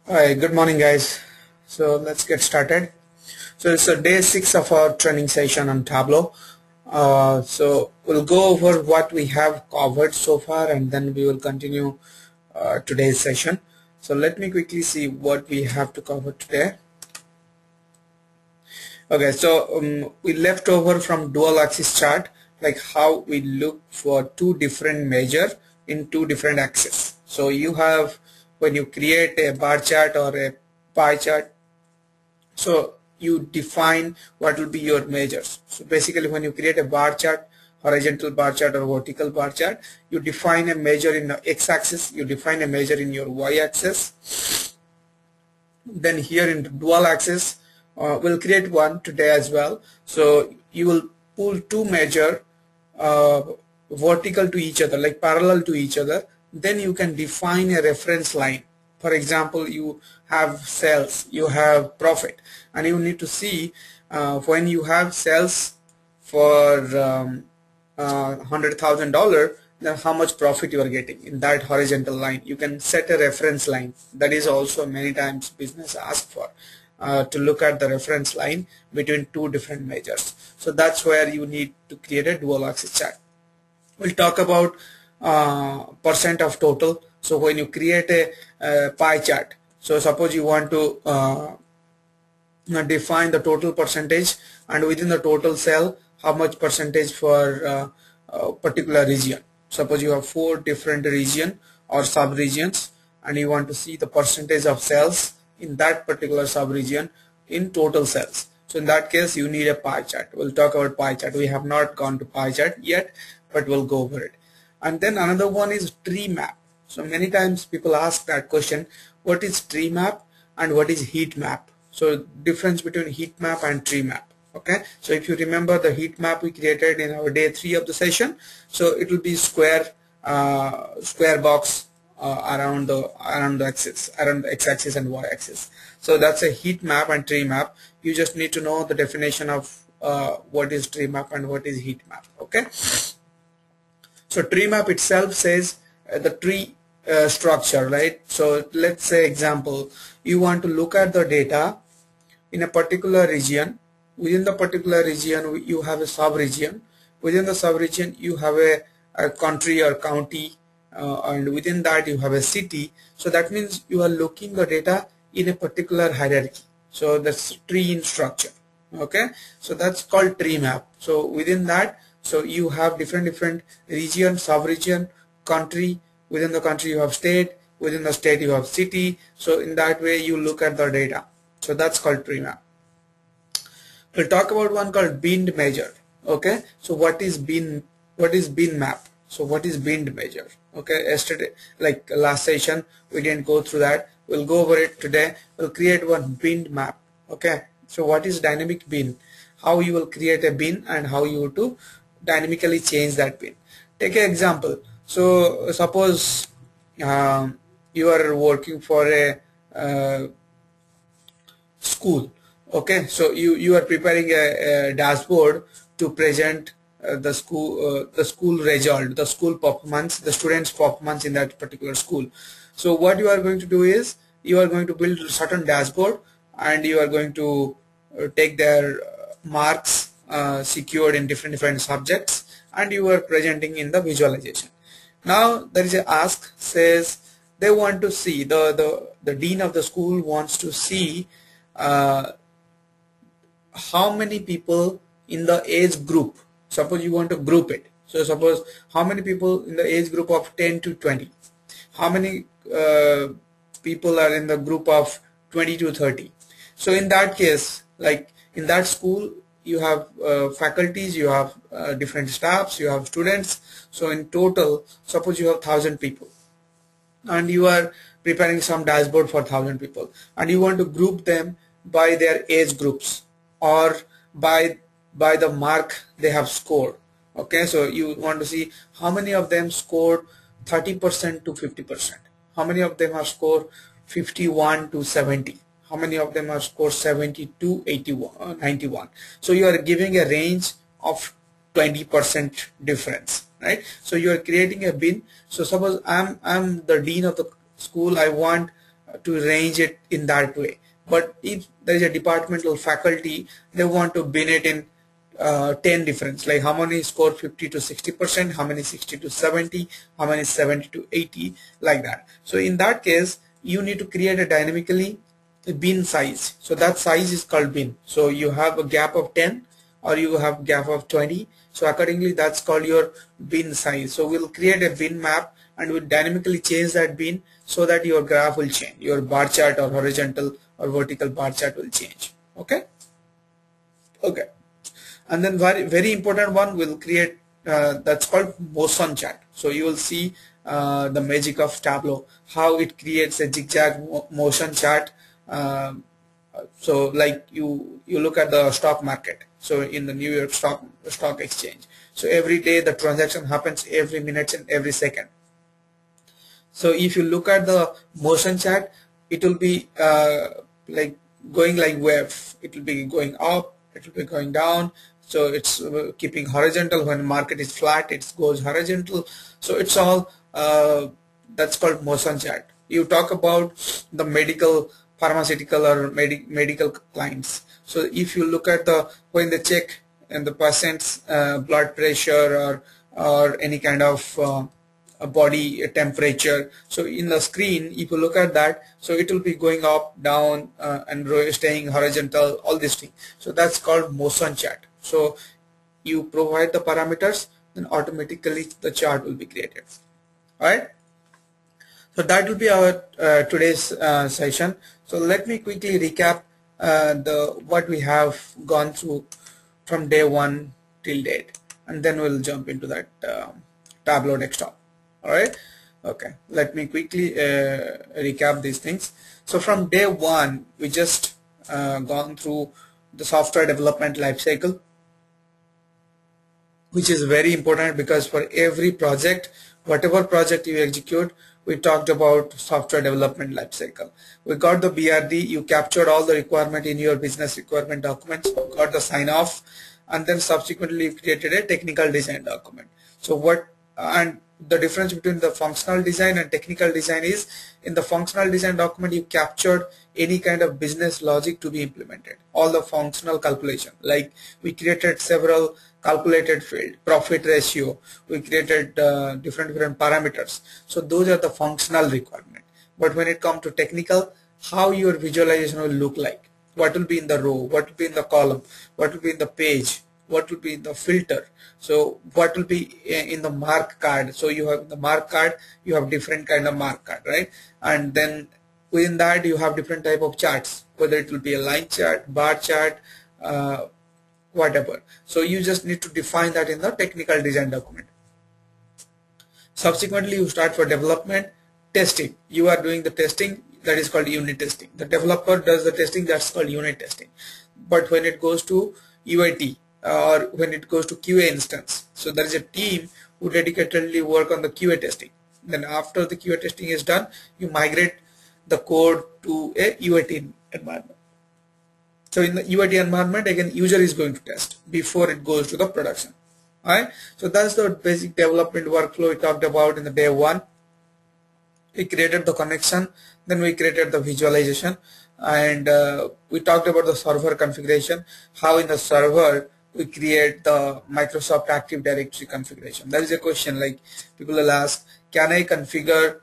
Hi, good morning, guys. So let's get started. So it's a day 6 of our training session on Tableau. So we'll go over what we have covered so far, and then we will continue today's session. So let me quickly see what we have to cover today. Okay, so we left over from dual axis chart, like how we look for two different measure in two different axes. So you have, when you create a bar chart or a pie chart, so you define what will be your measures. So basically, when you create a bar chart, horizontal bar chart or vertical bar chart, you define a measure in the x-axis, you define a measure in your y-axis. Then here in the dual axis, we'll create one today as well. So you will pull two measure uh, vertical to each other, like parallel to each other. Then you can define a reference line. For example, you have sales, you have profit, and you need to see when you have sales for $100,000, then how much profit you are getting in that horizontal line. You can set a reference line. That is also many times business ask for, to look at the reference line between two different measures. So that's where you need to create a dual axis chart. We'll talk about percent of total. So when you create a pie chart, so suppose you want to define the total percentage, and within the total cell how much percentage for a particular region. Suppose you have 4 different region or sub-regions, and you want to see the percentage of cells in that particular sub-region in total cells. So in that case you need a pie chart. We'll talk about pie chart. We have not gone to pie chart yet, but we'll go over it. And then another one is tree map. So many times people ask that question, what is tree map and what is heat map? So difference between heat map and tree map. Okay, so if you remember the heat map we created in our day 3 of the session, so it will be square box around the axis, around the x-axis and y-axis. So that's a heat map and tree map. You just need to know the definition of what is tree map and what is heat map. Okay, so tree map itself says the tree structure, right? So let's say example, you want to look at the data in a particular region. Within the particular region you have a sub-region. Within the sub-region you have a country or county, and within that you have a city. So that means you are looking the data in a particular hierarchy. So that's tree in structure. Okay, so that's called tree map. So within that, so you have different region, sub-region, country. Within the country you have state, within the state you have city. So in that way you look at the data. So that's called tree map. We'll talk about one called binned measure. Okay, so what is bin map? So what is binned measure? Okay, yesterday, like last session, we didn't go through that. We'll go over it today. We'll create one binned map. Okay, so what is dynamic bin? How you will create a bin and how you to dynamically change that bin. Take an example. So suppose you are working for a school. Okay, so you are preparing a dashboard to present the school result, the school performance, the students performance in that particular school. So what you are going to do is you are going to build a certain dashboard, and you are going to take their marks secured in different subjects, and you are presenting in the visualization. Now there is a ask, says they want to see, the dean of the school wants to see how many people in the age group. Suppose you want to group it. So suppose how many people in the age group of 10 to 20, how many people are in the group of 20 to 30. So in that case, like in that school you have faculties, you have different staffs, you have students. So in total, suppose you have 1,000 people, and you are preparing some dashboard for 1,000 people, and you want to group them by their age groups or by the mark they have scored. Okay, so you want to see how many of them scored 30% to 50%, how many of them are scored 51 to 70, how many of them are scored 70 to 81, 91. So you are giving a range of 20% difference, right? So you are creating a bin. So suppose I'm the dean of the school. I want to arrange it in that way. But if there is a departmental faculty, they want to bin it in 10 difference, like how many score 50 to 60%, how many 60 to 70, how many 70 to 80, like that. So in that case, you need to create a dynamically bin size. So that size is called bin. So you have a gap of 10 or you have gap of 20. So accordingly, that's called your bin size. So we'll create a bin map and we'll dynamically change that bin so that your graph will change. Your bar chart or horizontal or vertical bar chart will change. Okay. Okay. And then very important one, will create that's called motion chart. So you will see the magic of Tableau, how it creates a zigzag motion chart. So like you look at the stock market. So in the New York stock exchange, so every day the transaction happens every minute and every second. So if you look at the motion chart, it will be like going like wave. It will be going up, it will be going down. So it's keeping horizontal. When the market is flat, it goes horizontal. So it's all that's called motion chart. You talk about the medical, pharmaceutical or medical clients. So if you look at when they check and the patient's blood pressure or any kind of a body temperature, so in the screen, if you look at that, so it will be going up, down, and staying horizontal, all these things. So that's called motion chart. So you provide the parameters, then automatically the chart will be created. All right. So that will be our today's session. So let me quickly recap what we have gone through from day one till date, and then we'll jump into that Tableau desktop. All right. Okay. Let me quickly recap these things. So from day one, we just gone through the software development lifecycle, which is very important because for every project, whatever project you execute, we talked about software development lifecycle. We got the BRD, you captured all the requirement in your business requirement documents, you got the sign off, and then subsequently you created a technical design document. So and the difference between the functional design and technical design is, in the functional design document you captured any kind of business logic to be implemented, all the functional calculation, like we created several calculated field, profit ratio, we created different parameters. So those are the functional requirement. But when it comes to technical, how your visualization will look like, what will be in the row, what will be in the column, what will be in the page, what will be in the filter, so what will be in the mark card. So you have the mark card, you have different kind of mark card, right? And then within that you have different type of charts, whether it will be a line chart, bar chart, whatever. So you just need to define that in the technical design document. Subsequently you start for development, testing. You are doing the testing, that is called unit testing. The developer does the testing, that's called unit testing. But when it goes to UAT or when it goes to QA instance, so there is a team who dedicatedly work on the QA testing. Then after the QA testing is done, you migrate the code to a UAT environment. So in the UAT environment, again, user is going to test before it goes to the production. Alright, so that's the basic development workflow we talked about in the day one. We created the connection, then we created the visualization, and we talked about the server configuration, how in the server we create the Microsoft Active Directory configuration. That is a question, like people will ask, can I configure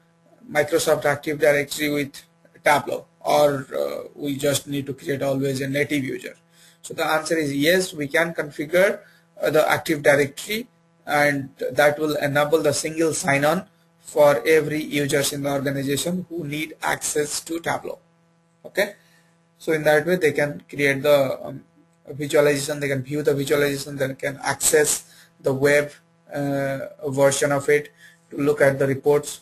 Microsoft Active Directory with Tableau, or we just need to create always a native user? So the answer is yes, we can configure the Active Directory, and that will enable the single sign-on for every users in the organization who need access to Tableau. Okay, so in that way they can create the visualization, they can view the visualization, they can access the web version of it to look at the reports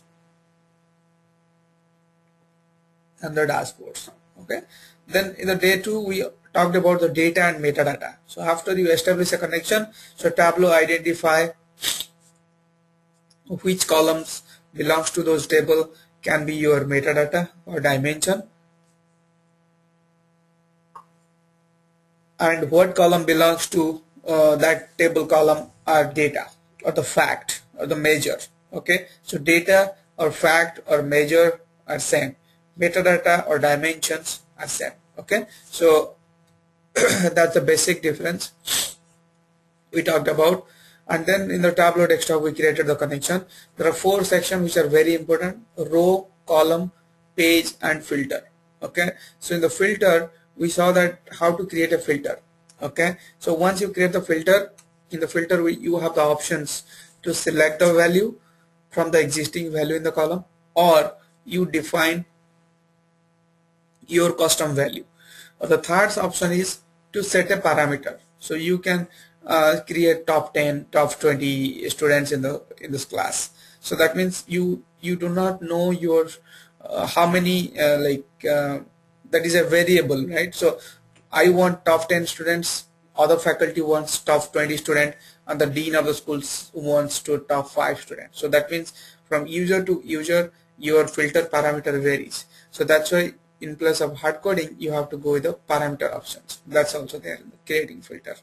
and the dashboards. Okay, then in the day two we talked about the data and metadata. So after you establish a connection, so Tableau identify which columns belongs to those table, can be your metadata or dimension, and what column belongs to that table column or data or the fact or the measure. Okay, so data or fact or measure are same. metadata or dimensions are same. Okay, so that's the basic difference we talked about. And then in the Tableau desktop we created the connection. There are 4 sections which are very important: row, column, page and filter. Okay, so in the filter we saw that how to create a filter. Okay, so once you create the filter, in the filter you have the options to select the value from the existing value in the column, or you define your custom value. The third option is to set a parameter. So you can create top 10, top 20 students in this class. So that means you do not know your how many that is a variable, right? So I want top 10 students, other faculty wants top 20 student, and the dean of the schools wants to top 5 students. So that means from user to user your filter parameter varies. So that's why in place of hard coding you have to go with the parameter options. That's also there in the creating filter.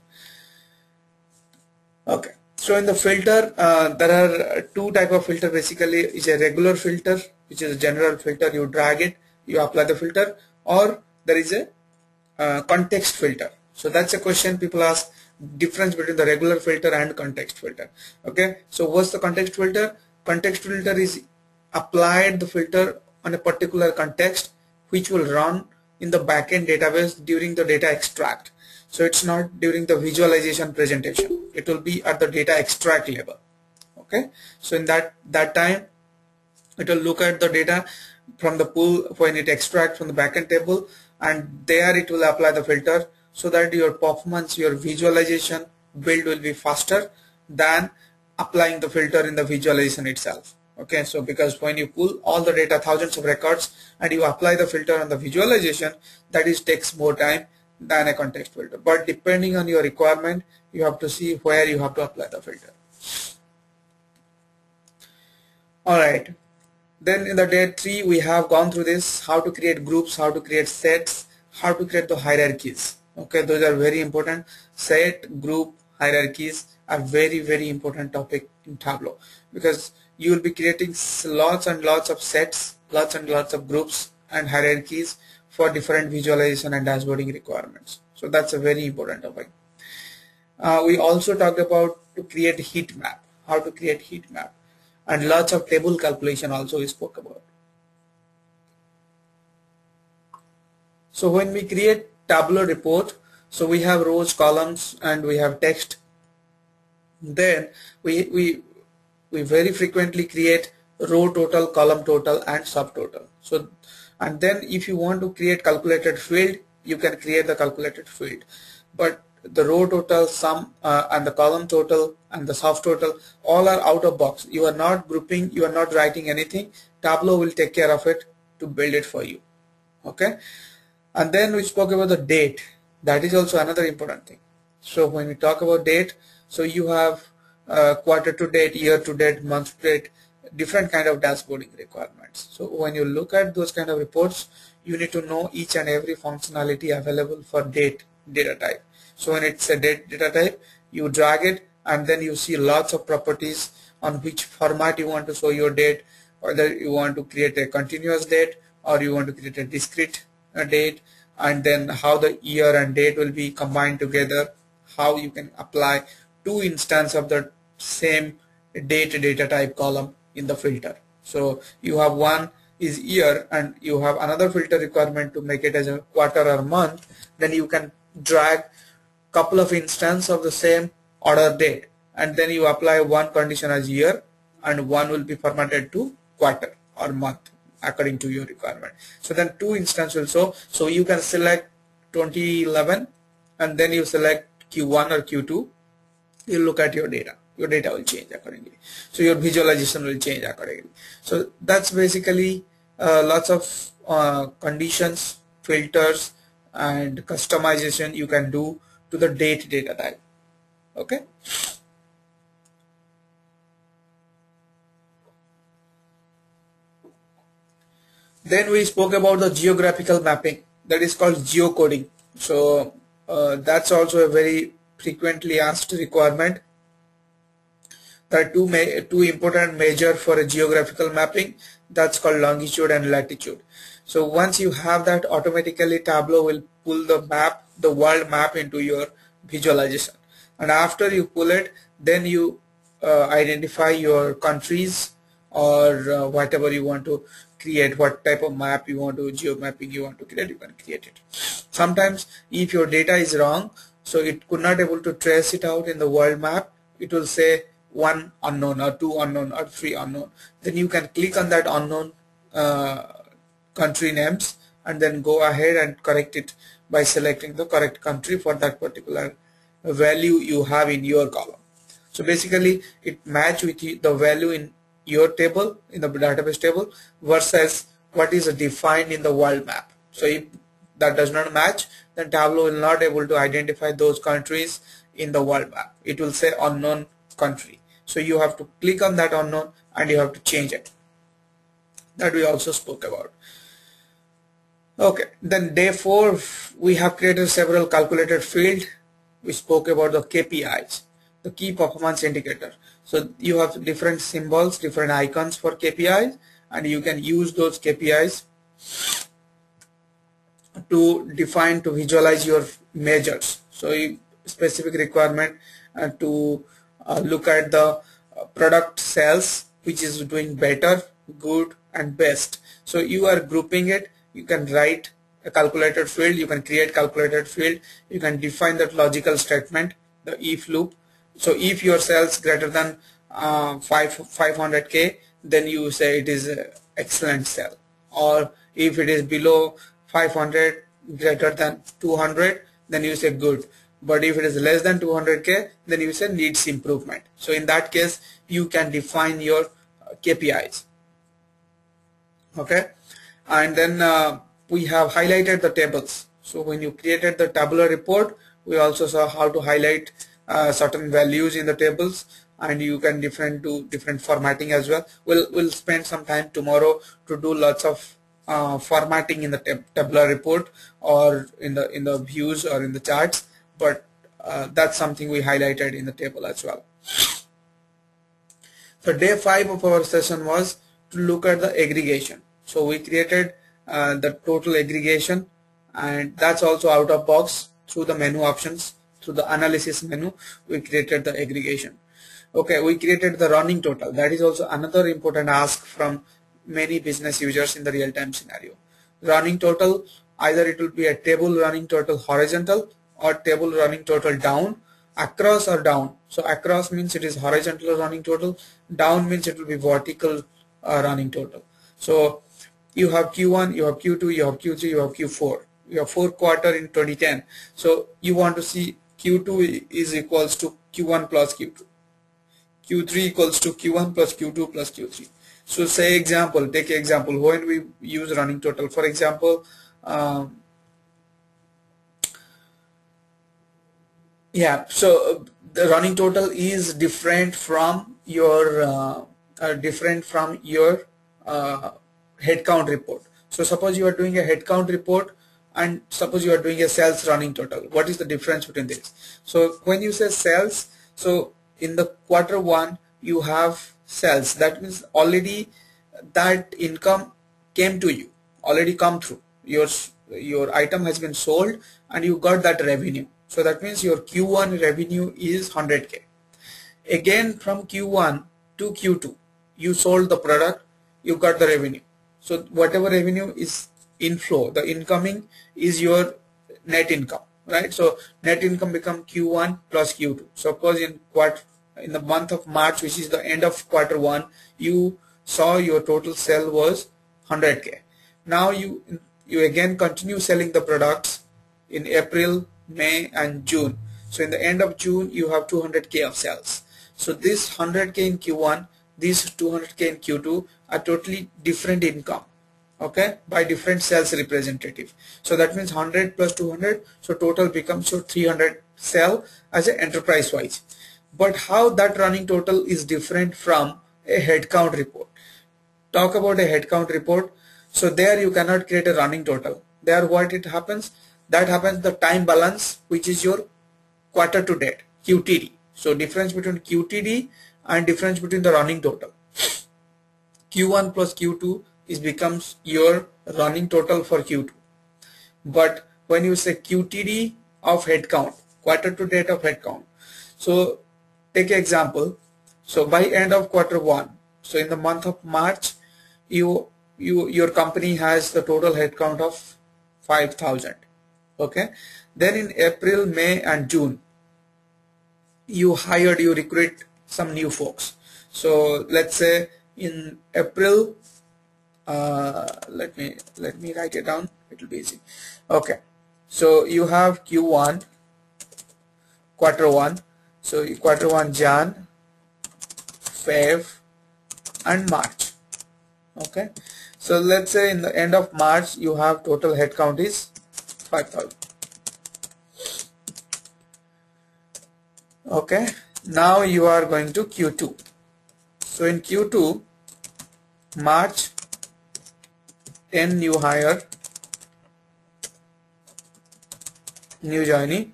Okay, so in the filter there are 2 type of filter. Basically is a regular filter, which is a general filter. You drag it, you apply the filter, or there is a context filter. So that's a question people ask, difference between the regular filter and context filter. Okay, so what's the context filter? Context filter is applied the filter on a particular context which will run in the backend database during the data extract. So it's not during the visualization presentation, it will be at the data extract level. Okay, so in that time it will look at the data from the pool when it extracts from the backend table, and there it will apply the filter so that your performance, your visualization build will be faster than applying the filter in the visualization itself. Okay, so because when you pull all the data, thousands of records, and you apply the filter on the visualization, that is takes more time than a context filter. But depending on your requirement, you have to see where you have to apply the filter. Alright, then in the day 3 we have gone through this, how to create groups, how to create sets, how to create the hierarchies. Okay, those are very important. Set, group, hierarchies are very important topic in Tableau, because you will be creating lots and lots of sets, lots and lots of groups and hierarchies for different visualization and dashboarding requirements. So that's a very important topic. We also talked about to create heat map, how to create heat map, and lots of table calculation also we spoke about. So when we create Tableau report, so we have rows, columns, and we have text. Then we very frequently create row total, column total, and subtotal. So, and then if you want to create calculated field, you can create the calculated field. But the row total, sum, and the column total and the subtotal all are out of box. You are not grouping, you are not writing anything. Tableau will take care of it to build it for you. Okay, and then we spoke about the date. That is also another important thing. So when we talk about date, so you have quarter to date, year to date, month to date, different kind of dashboarding requirements. So when you look at those kind of reports, you need to know each and every functionality available for date data type. So when it's a date data type, you drag it and then you see lots of properties on which format you want to show your date, whether you want to create a continuous date or you want to create a discrete date, and then how the year and date will be combined together, how you can apply 2 instances of the same date data type column in the filter. So you have one is year and you have another filter requirement to make it as a quarter or month, then you can drag couple of instances of the same order date, and then you apply one condition as year and one will be formatted to quarter or month according to your requirement. So then 2 instances will show. So you can select 2011 and then you select Q1 or Q2. You look at your data will change accordingly. So your visualization will change accordingly. So that's basically lots of conditions, filters, and customization you can do to the date data type. Okay. Then we spoke about the geographical mapping, that is called geocoding. So that's also a very frequently asked requirement. There are two important measure for a geographical mapping, that's called longitude and latitude. So once you have that, automatically Tableau will pull the map, the world map, into your visualization. And after you pull it, then you identify your countries, or whatever you want to create, what type of map you want to, geomapping you want to create, you can create it. Sometimes if your data is wrong, so it could not able to trace it out in the world map, it will say one unknown or two unknown or three unknown. Then you can click on that unknown country names and then go ahead and correct it by selecting the correct country for that particular value you have in your column. So basically it match with the value in your table, in the database table, versus what is defined in the world map. So if that does not match, then Tableau will not able to identify those countries in the world map. It will say unknown country. So you have to click on that unknown and you have to change it. That we also spoke about. Okay, then day 4 we have created several calculated fields. We spoke about the KPIs, the key performance indicator. So you have different symbols, different icons for KPIs, and you can use those KPIs to define, to visualize your measures. So specific requirement to look at the product sales, which is doing better, good and best. So you are grouping it. You can write a calculated field, you can create calculated field, you can define that logical statement, the if loop. So if your sales greater than 500k, then you say it is a excellent sale, or if it is below 500, greater than 200, then you say good. But if it is less than 200k, then you say needs improvement. So in that case you can define your KPIs. Okay, and then we have highlighted the tables. So when you created the tabular report, we also saw how to highlight certain values in the tables, and you can do different formatting as well. We'll spend some time tomorrow to do lots of formatting in the tabular report, or in the views, or in the charts, but that's something we highlighted in the table as well. So day 5 of our session was to look at the aggregation. So we created the total aggregation, and that's also out of box. Through the menu options, through the analysis menu, we created the aggregation. Okay, we created the running total. That is also another important ask from many business users in the real-time scenario. Running total, either it will be a table running total horizontal or table running total down, across or down. So across means it is horizontal running total, down means it will be vertical running total. So you have Q1, you have Q2, you have Q3, you have Q4. You have 4 quarter in 2010. So you want to see Q2 is equals to Q1 plus Q2. Q3 equals to Q1 plus Q2 plus Q3. So say example, take example when we use running total. For example, yeah, so the running total is different from your headcount report. So suppose you are doing a headcount report, and suppose you are doing a sales running total. What is the difference between this? So when you say sales, so in the quarter 1 you have sales. That means already that income came to you, already come through. Your item has been sold and you got that revenue. So that means your Q1 revenue is 100k. Again from Q1 to Q2 you sold the product, you got the revenue. So whatever revenue is inflow, the incoming is your net income, right? So net income become Q1 plus Q2. Suppose in the month of March, which is the end of quarter 1, you saw your total sale was 100k. Now you again continue selling the products in April, May and June. So in the end of June you have 200k of sales. So this 100k in Q1, these 200k in Q2 are totally different income, okay, by different sales representative. So that means 100 plus 200, so total becomes your 300 sell as an enterprise wise. But how that running total is different from a headcount report. Talk about a headcount report. So there you cannot create a running total. There what it happens, that happens the time balance, which is your quarter to date, QTD. So difference between QTD and difference between the running total. Q1 plus Q2 is becomes your running total for Q2. But when you say QTD of headcount, quarter to date of headcount, so take an example. So by end of quarter one, so in the month of March, your company has the total headcount of 5,000. Okay. Then in April, May, and June, you recruit some new folks. So let's say in April, let me write it down. It will be easy. Okay. So you have Q1, quarter one. So quarter one, Jan, Feb, and March. Okay. So let's say in the end of March, you have total headcount is 5,000. Okay. Now you are going to Q2. So in Q2, March, 10 new hire, new joinee.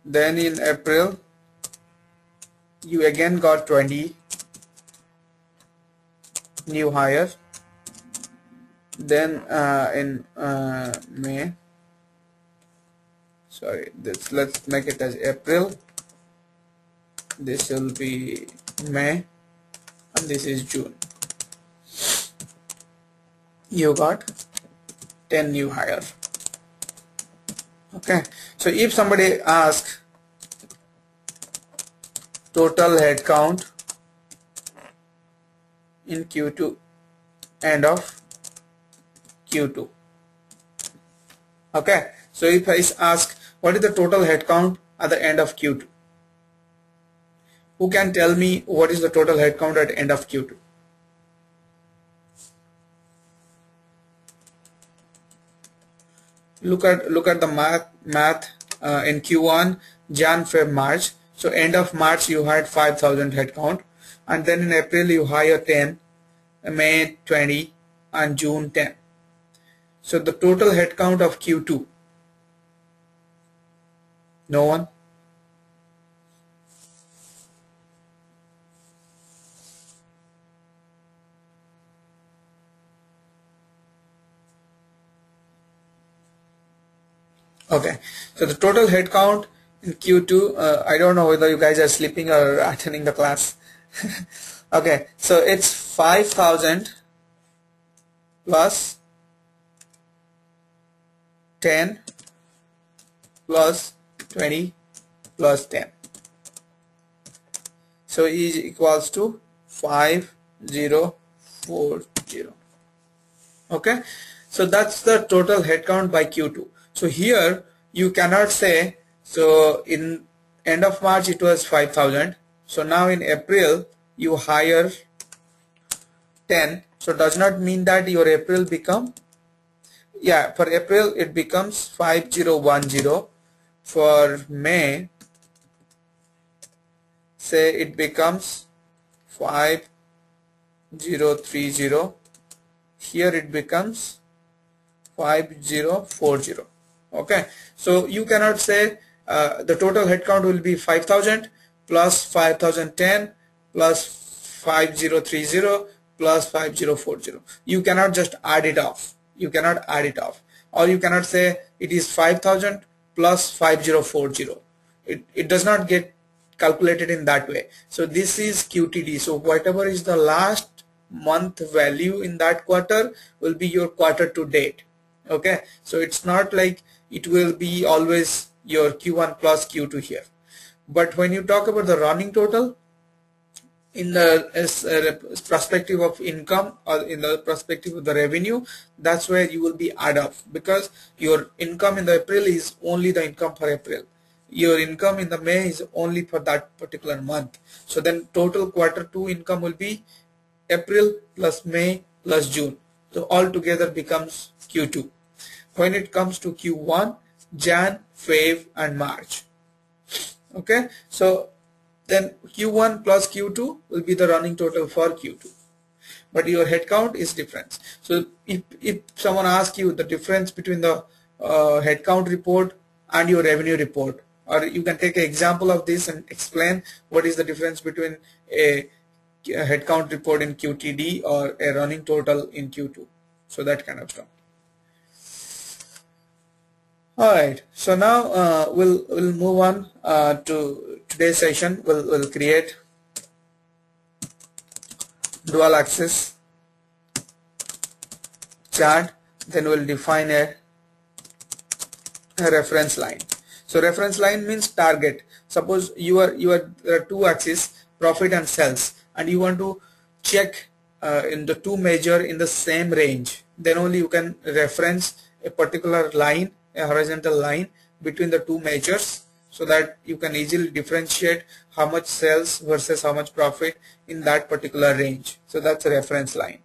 Then in April, you again got 20 new hire. Then in May, sorry, this, let's make it as April. This will be May, and this is June. You got 10 new hire. Okay. So if somebody asks total headcount in Q2, end of Q2. Okay. So if I ask what is the total headcount at the end of Q2, who can tell me what is the total headcount at end of Q2? Look at the math in Q1, Jan, Feb, March. So end of March you had 5,000 headcount, and then in April you hire 10, May 20, and June 10. So the total headcount of Q2. No one? Okay, so the total headcount in Q2, I don't know whether you guys are sleeping or attending the class. Okay, so it's 5,000 plus 10 plus 20 plus 10. So is equals to 5040. Okay, so that's the total headcount by Q2. So here you cannot say, so in end of March it was 5,000. So now in April you hire 10. So does not mean that your April become, yeah, for April it becomes 5010. For May, say it becomes 5030. Here it becomes 5040. Okay, so you cannot say the total headcount will be 5,000 plus 5,010 plus 5030 plus 5040. You cannot just add it off. You cannot add it off, or you cannot say it is 5,000 plus 5040. It does not get calculated in that way. So this is QTD. So whatever is the last month value in that quarter will be your quarter to date. Okay, so it's not like it will be always your Q1 plus Q2 here. But when you talk about the running total in the perspective of income, or in the perspective of the revenue, that's where you will be add up, because your income in the April is only the income for April. Your income in the May is only for that particular month. So then total quarter 2 income will be April plus May plus June. So all together becomes Q2. When it comes to Q1, Jan, Feb, and March. Okay, so then Q1 plus Q2 will be the running total for Q2. But your headcount is different. So if someone asks you the difference between the headcount report and your revenue report, or you can take an example of this and explain what is the difference between a headcount report in QTD or a running total in Q2. So that kind of stuff. Alright, so now we'll move on to today's session. We'll create dual axis chart, then we'll define a reference line. So reference line means target. Suppose there are two axes, profit and sales, and you want to check in the two measure in the same range, then only you can reference a particular line, a horizontal line between the two measures, so that you can easily differentiate how much sales versus how much profit in that particular range. So that's a reference line.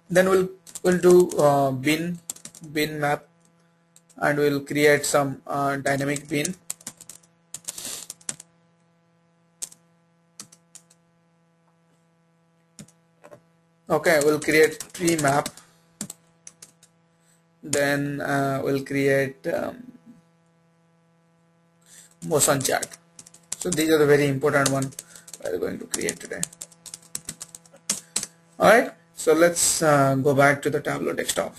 Then we'll do bin map, and we'll create some dynamic bin. Okay, we'll create tree map, then we'll create motion chart. So these are the very important one we're going to create today. Alright, so let's go back to the Tableau desktop.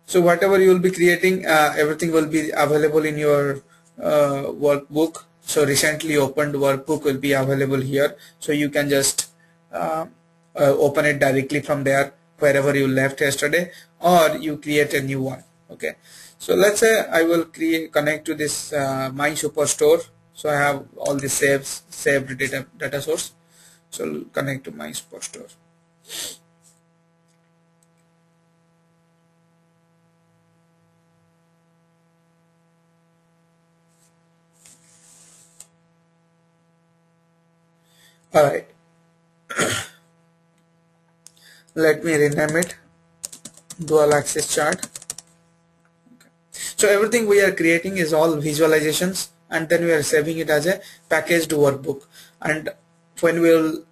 So whatever you will be creating, everything will be available in your workbook. So recently opened workbook will be available here. So you can just open it directly from there, wherever you left yesterday, or you create a new one. Okay. So let's say I will connect to this my superstore. So I have all the saved data source. So I'll connect to my superstore. Alright, let me rename it dual axis chart. Okay. So everything we are creating is all visualizations, and then we are saving it as a packaged workbook, and when we'll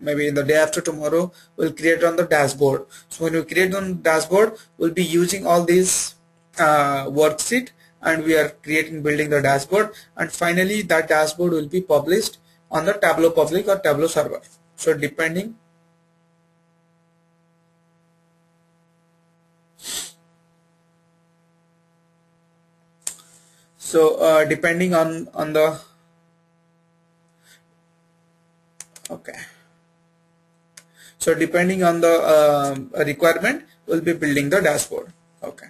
maybe in the day after tomorrow we'll create on the dashboard. So when we create on the dashboard, we'll be using all these worksheet, and we are building the dashboard, and finally that dashboard will be published on the Tableau public or Tableau server. So depending depending on the okay, so depending on the requirement, we'll be building the dashboard. Okay,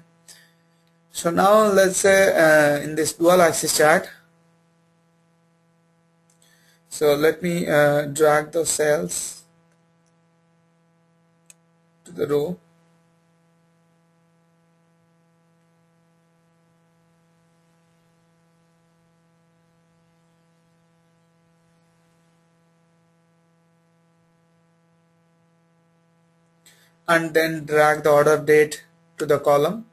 so now let's say in this dual axis chart, so let me drag the cells to the row. And then drag the order date to the column,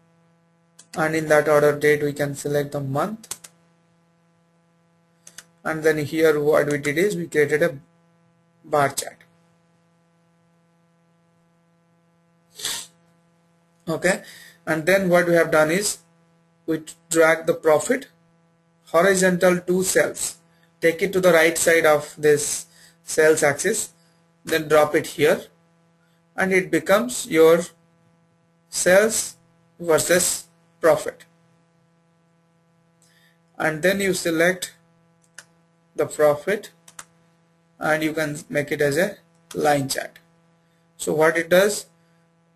and in that order date we can select the month. And then here what we did is we created a bar chart. Okay, and then what we have done is we drag the profit horizontal to cells, take it to the right side of this sales axis, then drop it here, and it becomes your sales versus profit. And then you select the profit, and you can make it as a line chart. So what it does,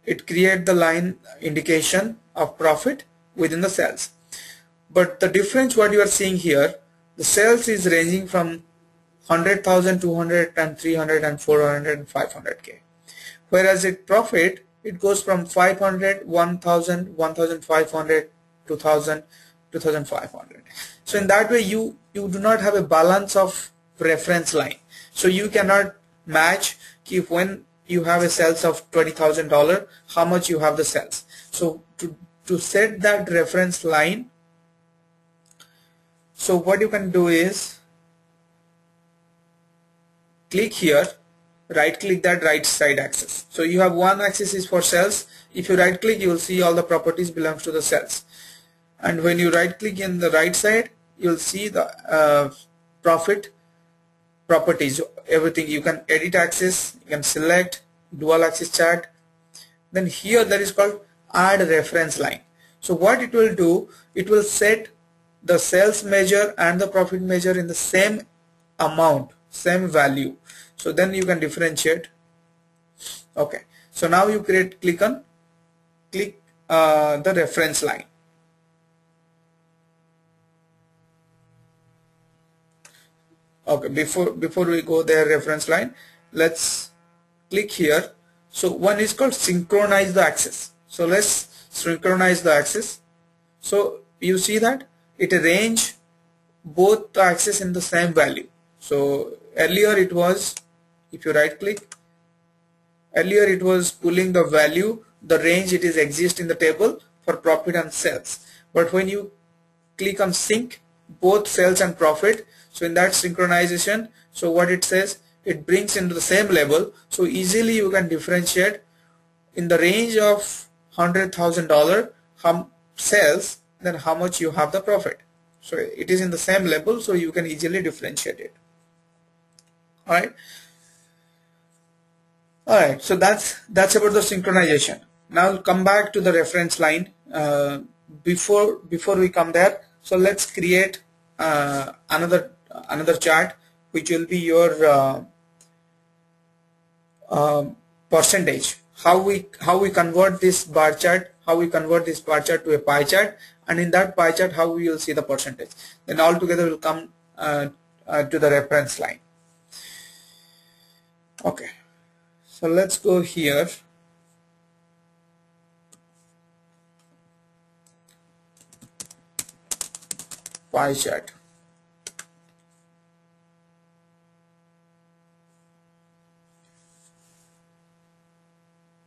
it creates the line indication of profit within the cells. But the difference what you are seeing here, the sales is ranging from 100,000, 200, and 300, and 400, and 500K. Whereas it profit, it goes from 500, 1,000, 1,500, 2,000, 2,500. So in that way you do not have a balance of reference line. So you cannot match if when you have a sales of $20,000, how much you have the sales. So to set that reference line, so what you can do is click here, right click that right side axis. So you have one axis is for cells. If you right click, you will see all the properties belongs to the cells, and when you right click in the right side, you'll see the profit properties, everything. You can edit axis, you can select dual axis chart. Then here there is called add reference line. So what it will do, it will set the sales measure and the profit measure in the same amount, same value. So then you can differentiate. Okay, so now you click the reference line. Okay, before we go there, reference line, let's click here. So one is called synchronize the axis. So let's synchronize the axis. So you see that it arrange both the axes in the same value. So earlier it was, if you right click, earlier it was pulling the value, the range it is exist in the table for profit and sales. But when you click on sync both sales and profit, so in that synchronization, so what it says, it brings into the same level. So easily you can differentiate in the range of $100,000 sales, then how much you have the profit. So it is in the same level, so you can easily differentiate it. Alright, so that's about the synchronization. Now come back to the reference line. Before we come there, so let's create another chart which will be your percentage. How we convert this bar chart, to a pie chart, and in that pie chart how we will see the percentage. Then all together will come to the reference line. Okay, so let's go here. Pie chart.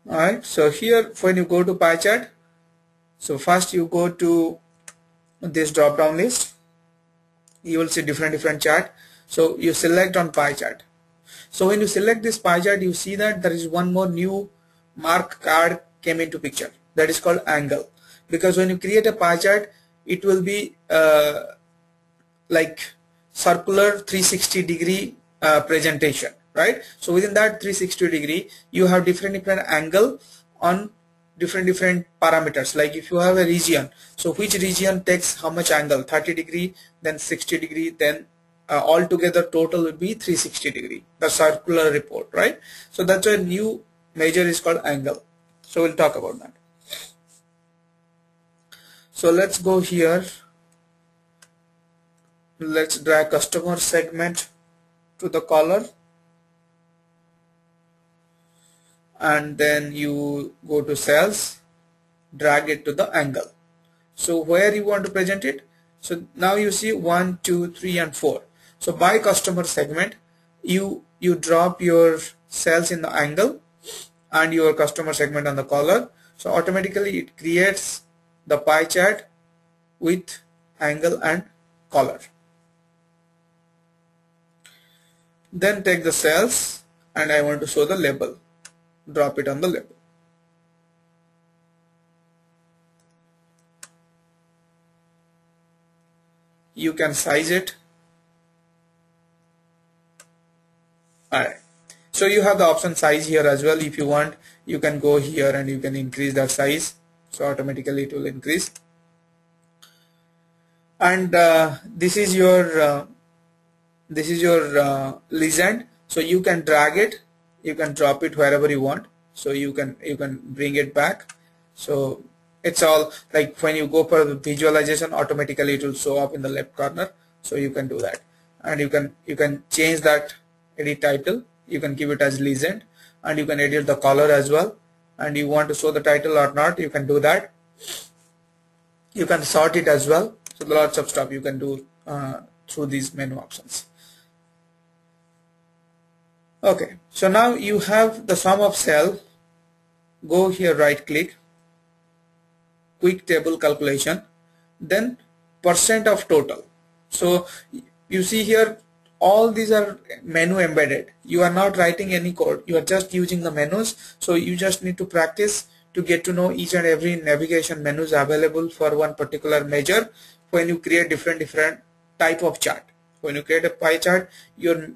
Alright, so here when you go to pie chart, so first you go to this drop down list, you will see different chart. So you select on pie chart. So when you select this pie chart, you see that there is one more new mark card came into picture, that is called angle. Because when you create a pie chart, it will be like circular 360-degree presentation, right? So within that 360-degree, you have different angle on different parameters. Like if you have a region, so which region takes how much angle, 30-degree, then 60-degree, then altogether total will be 360-degree, the circular report, right? So that's a new measure is called angle. So we'll talk about that. So let's go here. Let's drag customer segment to the color, and then you go to sales, drag it to the angle. So where you want to present it, so now you see 1, 2, 3 and 4. So by customer segment, you drop your sales in the angle and your customer segment on the color. So automatically it creates the pie chart with angle and color. Then take the cells, and I want to show the label, drop it on the label. You can size it. Alright, so you have the option size here as well. If you want, you can go here and you can increase that size, so automatically it will increase. And this is your legend. So you can drag it, you can drop it wherever you want. So you can bring it back. So it's all like when you go for the visualization, automatically it will show up in the left corner. So you can do that, and you can change that edit title. You can give it as legend, and you can edit the color as well. And you want to show the title or not, you can do that. You can sort it as well. So lots of stuff you can do through these menu options. Okay, so now you have the sum of cell. Go here, right click, quick table calculation, then percent of total. So you see here all these are menu embedded. You are not writing any code, you are just using the menus. So you just need to practice to get to know each and every navigation menus available for one particular measure when you create different type of chart. When you create a pie chart, your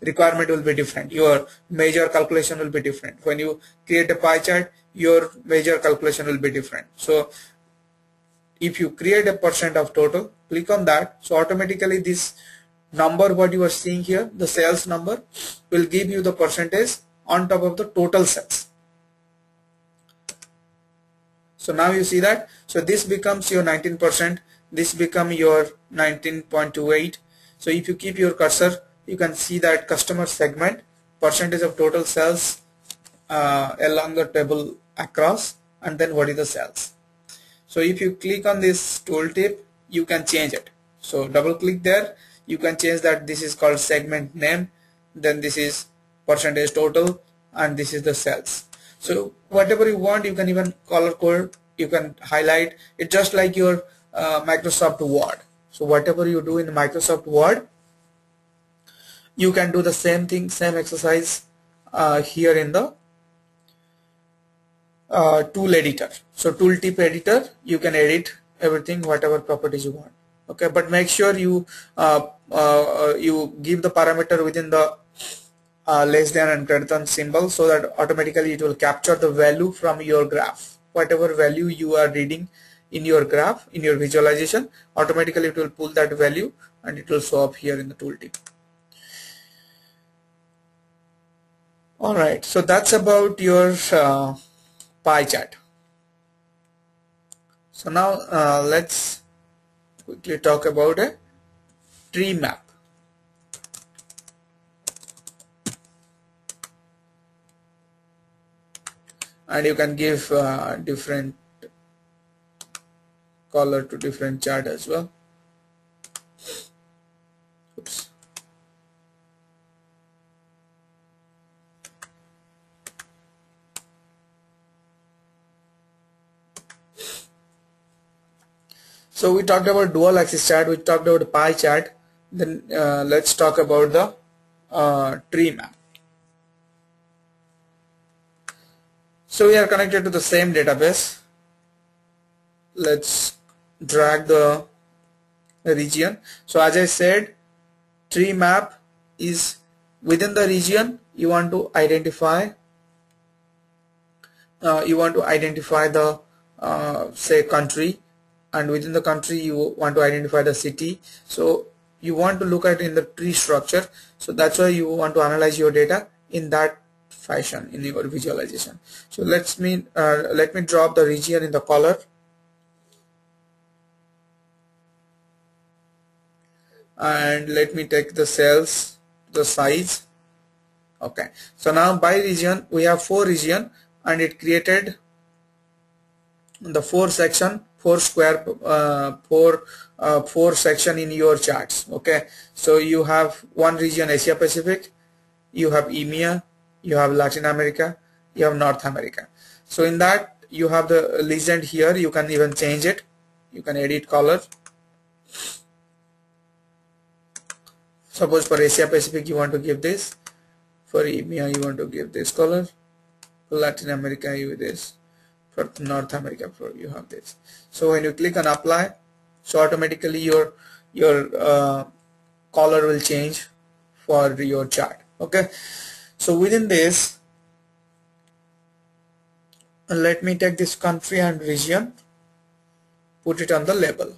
requirement will be different, your measure calculation will be different. When you create a pie chart, your measure calculation will be different. So if you create a percent of total, click on that, so automatically this number what you are seeing here, the sales number, will give you the percentage on top of the total sales. So now you see that, so this becomes your 19%, this become your 19.28. so if you keep your cursor, you can see that customer segment, percentage of total sales along the table across, and then what is the sales. So if you click on this tooltip, you can change it. So double click there, you can change that. This is called segment name, then this is percentage total, and this is the sales. So whatever you want, you can even color code, you can highlight it, just like your Microsoft Word. So whatever you do in Microsoft Word, you can do the same thing, same exercise here in the tool editor. So tooltip editor, you can edit everything, whatever properties you want. Okay, but make sure you you give the parameter within the less than and greater than symbol, so that automatically it will capture the value from your graph. Whatever value you are reading in your graph, in your visualization, automatically it will pull that value and it will show up here in the tooltip. Alright, so that's about your pie chart. So now let's quickly talk about a tree map. And you can give different color to different chart as well. Oops. So we talked about dual axis chart, we talked about the pie chart, then let's talk about the tree map. So we are connected to the same database. Let's drag the region. So as I said, tree map is within the region. You want to identify the say country, and within the country you want to identify the city. So you want to look at in the tree structure. So that's why you want to analyze your data in that fashion in your visualization. So let me drop the region in the color, and let me take the cells, the size. Okay, so now by region we have 4 region, and it created the 4 section, 4 square, 4 section in your charts. Okay, so you have one region Asia Pacific, you have EMEA, you have Latin America, you have North America. So in that you have the legend here, you can even change it, you can edit color. Suppose for Asia Pacific you want to give this, for EMEA you want to give this color, for Latin America you this, for North America you have this. So when you click on apply, so automatically your color will change for your chart. Okay, so within this, let me take this country and region, put it on the label.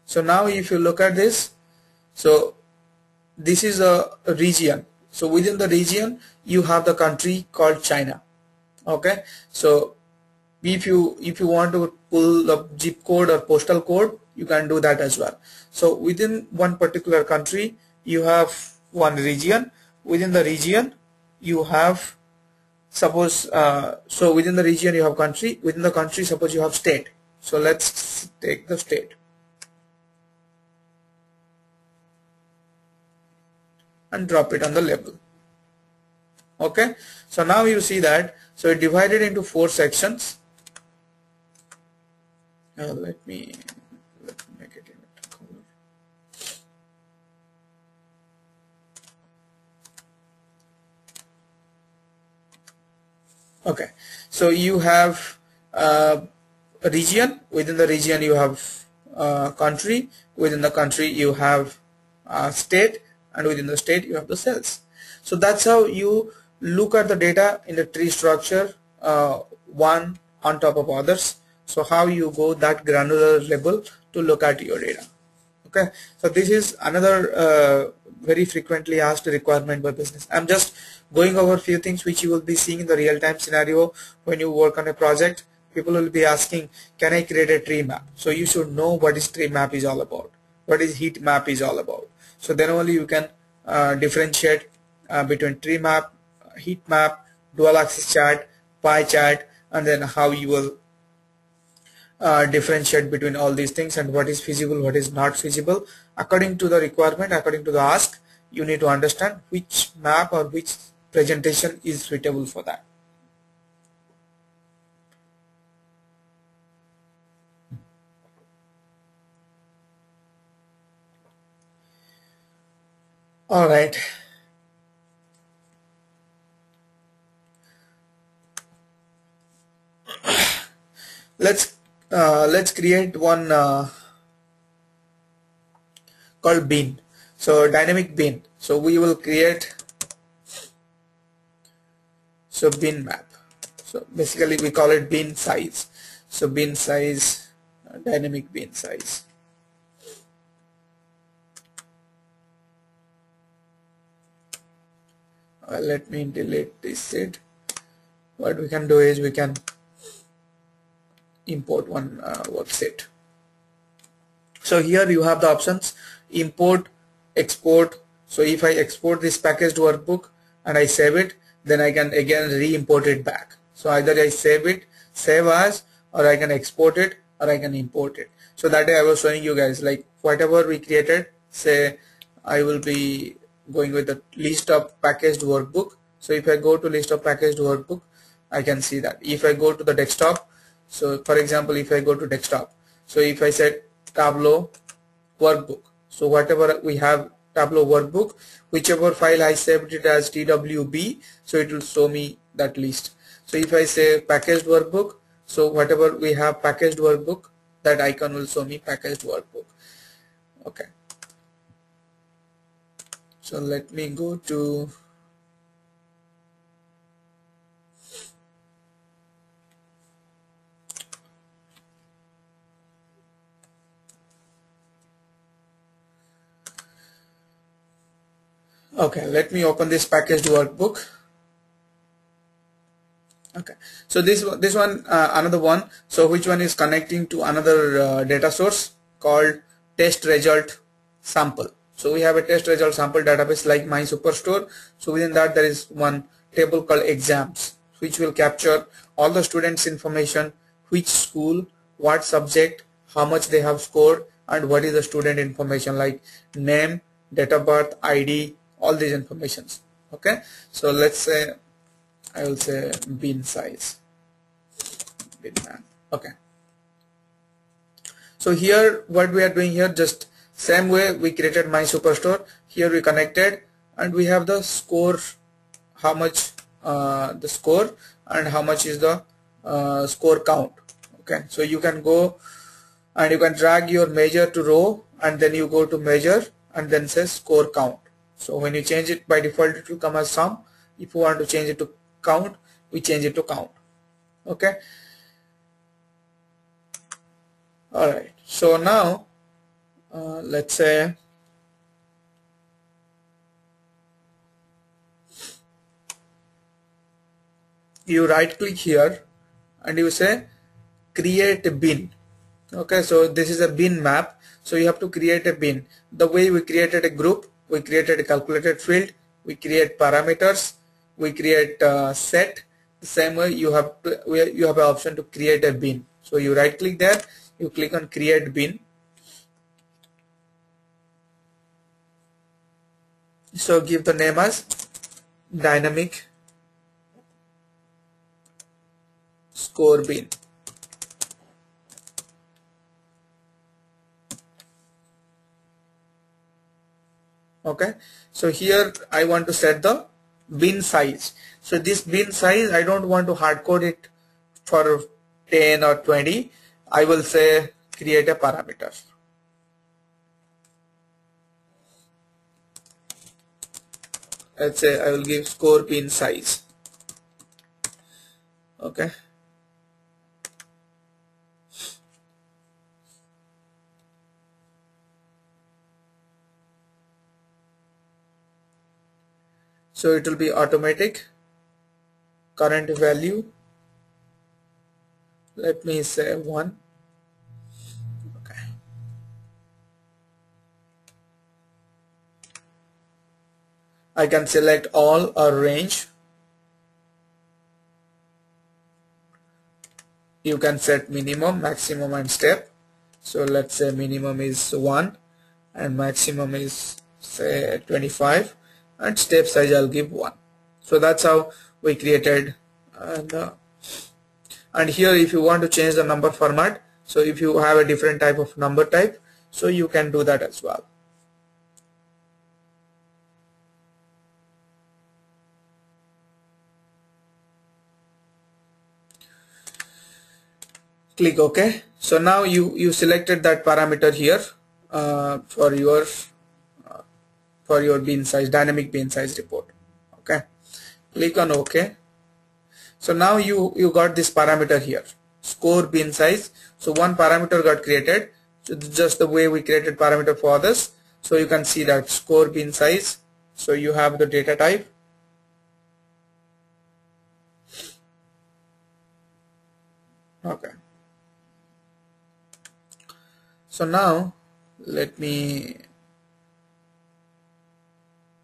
So now if you look at this, so this is a region. So within the region you have the country called China. Okay, so if you want to pull the zip code or postal code, you can do that as well. So within one particular country you have one region. Within the region you have, suppose so within the region you have country, within the country suppose you have state. So let's take the state and drop it on the label. Okay, so now you see that, so it divided into 4 sections. Let me make it in color. Okay, so you have a region. Within the region you have country. Within the country you have state, and within the state you have the cells. So that's how you look at the data in the tree structure, one on top of others. So how you go that granular level to look at your data. Okay, so this is another very frequently asked requirement by business. I'm just going over a few things which you will be seeing in the real-time scenario when you work on a project. People will be asking, can I create a tree map? So you should know what is tree map is all about, what is heat map is all about. So then only you can differentiate between tree map, heat map, dual axis chart, pie chart, and then how you will differentiate between all these things and what is feasible, what is not feasible. According to the requirement, according to the ask, you need to understand which map or which presentation is suitable for that. All right. Let's create one called bin. So dynamic bin. So we will create bin map. So basically we call it bin size. So bin size, dynamic bin size. Let me delete this seed. What we can do is we can import one worksheet. So here you have the options: import, export. So if I export this packaged workbook and I save it, then I can again re-import it back. So either I save it, save as, or I can export it, or I can import it. So that day I was showing you guys, like whatever we created, say I will be going with the list of packaged workbook. So if I go to list of packaged workbook, I can see that. If I go to the desktop, so for example, if I go to desktop, so if I said Tableau workbook, so whatever we have Tableau workbook, whichever file I saved it as TWB, so it will show me that list. So if I say packaged workbook, so whatever we have packaged workbook, that icon will show me packaged workbook. Okay, so let me go to okay, let me open this packaged workbook. Okay, so this one another one. So which one is connecting to another data source called test result sample. So we have a test result sample database like my superstore. So within that there is one table called exams, which will capture all the students information, which school, what subject, how much they have scored, and what is the student information like name, date of birth, ID, all these informations. Okay, so let's say I will say bin size, bin map. Okay, so here what we are doing here, just same way we created my superstore. Here we connected and we have the score, how much the score and how much is the score count. Okay, so you can go and you can drag your measure to row and then you go to measure and then say score count. So when you change it, by default it will come as sum. If you want to change it to count, we change it to count. Okay, all right, so now let's say you right click here and you say create a bin. Okay, so this is a bin map, so you have to create a bin. The way we created a group, we created a calculated field, we create parameters, we create set. The same way you have you have an option to create a bin. So you right click there, you click on create bin. So give the name as dynamic score bin. Okay, so here I want to set the bin size. So this bin size, I don't want to hard code it for 10 or 20. I will say create a parameter. Let's say I will give score bin size. Okay. So it will be automatic. Current value, let me say 1. Okay. I can select all or range. You can set minimum, maximum and step. So let's say minimum is 1 and maximum is say 25 and step size I'll give 1. So that's how we created. And here if you want to change the number format, so if you have a different type of number type, so you can do that as well. Click OK. So now you selected that parameter here for your bin size, dynamic bin size report. Okay, click on OK. So now you got this parameter here, score bin size. So one parameter got created, so just the way we created parameter for others. So you can see that score bin size. So you have the data type. Okay. So now let me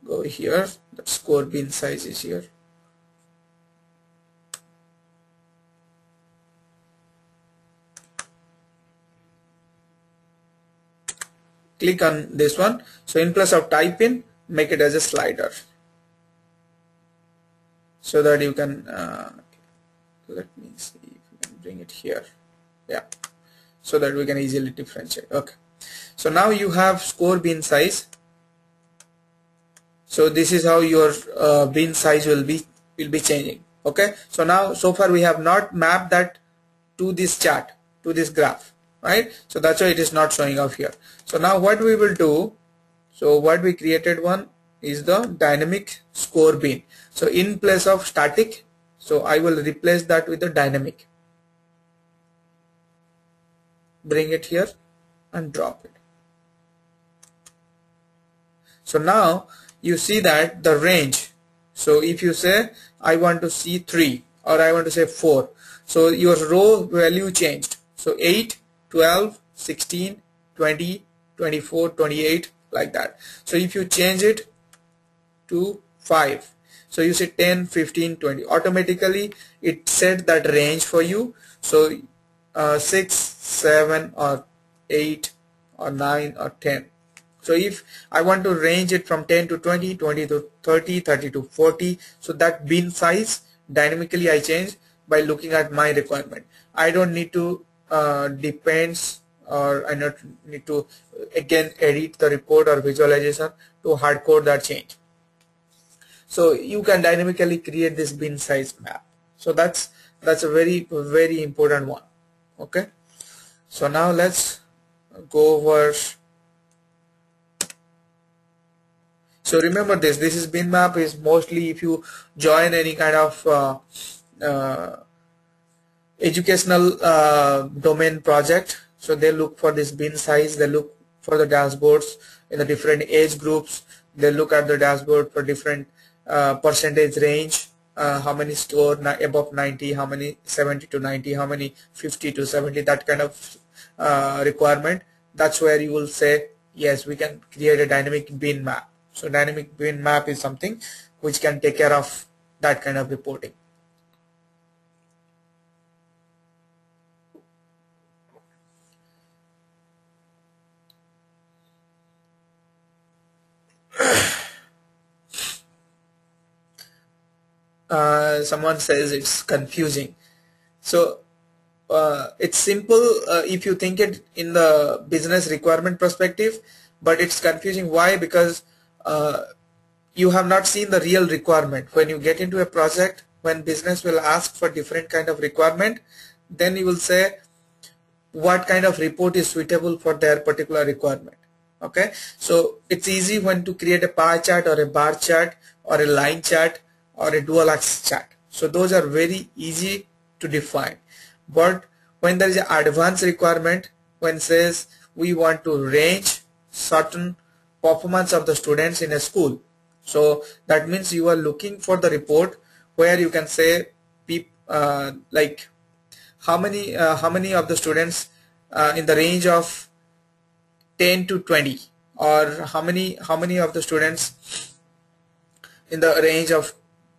go here. The score bin size is here. Click on this one. So in place of type in, make it as a slider, so that you can let me see if we can bring it here. Yeah, so that we can easily differentiate. Okay, so now you have score bin size. So this is how your bin size will be changing. Okay, so now so far we have not mapped that to this chart, to this graph, right? So that's why it is not showing up here. So now what we will do, so what we created one is the dynamic score bin. So in place of static, so I will replace that with the dynamic. Bring it here and drop it. So now you see that the range. So if you say I want to see 3 or I want to say 4, so your row value changed. So 8, 12, 16, 20, 24, 28, like that. So if you change it to 5, so you say 10, 15, 20, automatically it set that range for you. So 6, 7 or 8 or 9 or 10. So if I want to range it from 10 to 20, 20 to 30, 30 to 40, so that bin size dynamically I change by looking at my requirement. I don't need to depends, or I not need to again edit the report or visualization to hard code that change. So you can dynamically create this bin size map. So that's a very important one. Okay, so now let's go over. So remember this is bin map is mostly if you join any kind of educational domain project. So they look for this bin size, they look for the dashboards in the different age groups, they look at the dashboard for different percentage range, how many score above 90, how many 70 to 90, how many 50 to 70, that kind of requirement. That's where you will say yes, we can create a dynamic bin map. So dynamic bin map is something which can take care of that kind of reporting. Someone says it's confusing. So it's simple if you think it in the business requirement perspective, but it's confusing. Why? Because you have not seen the real requirement. When you get into a project, when business will ask for different kind of requirement, then you will say what kind of report is suitable for their particular requirement. Okay, so it's easy when to create a pie chart or a bar chart or a line chart or a dual axis chart. So those are very easy to define. But when there is an advanced requirement, when says we want to range certain performance of the students in a school, so that means you are looking for the report where you can say like how many of the students in the range of 10 to 20, or how many of the students in the range of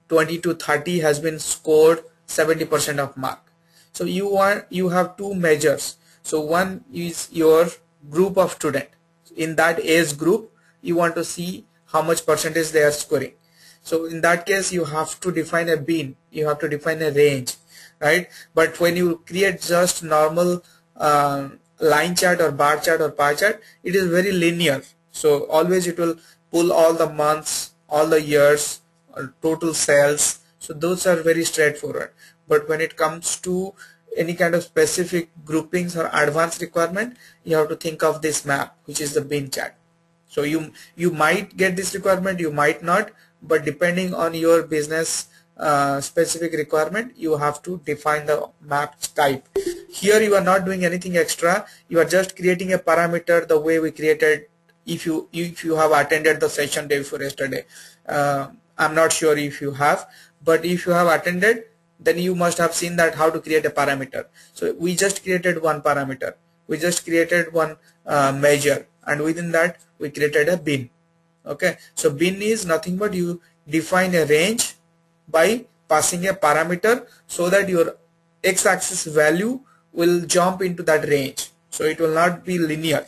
20 to 30 has been scored 70% of mark. So you have two measures. So one is your group of student. In that age group, you want to see how much percentage they are scoring. So in that case, you have to define a bin, you have to define a range, right? But when you create just normal line chart or bar chart or pie chart, it is very linear. So always it will pull all the months, all the years, or total sales. So those are very straightforward. But when it comes to any kind of specific groupings or advanced requirement, you have to think of this map, which is the bin chart. So you might get this requirement, you might not, but depending on your business specific requirement, you have to define the map type. Here you are not doing anything extra, you are just creating a parameter the way we created. If you have attended the session day before yesterday, I'm not sure if you have, but if you have attended, then you must have seen that how to create a parameter. So we just created one parameter, we just created one measure, and within that we created a bin. Okay, so bin is nothing but you define a range by passing a parameter so that your x-axis value will jump into that range. So it will not be linear.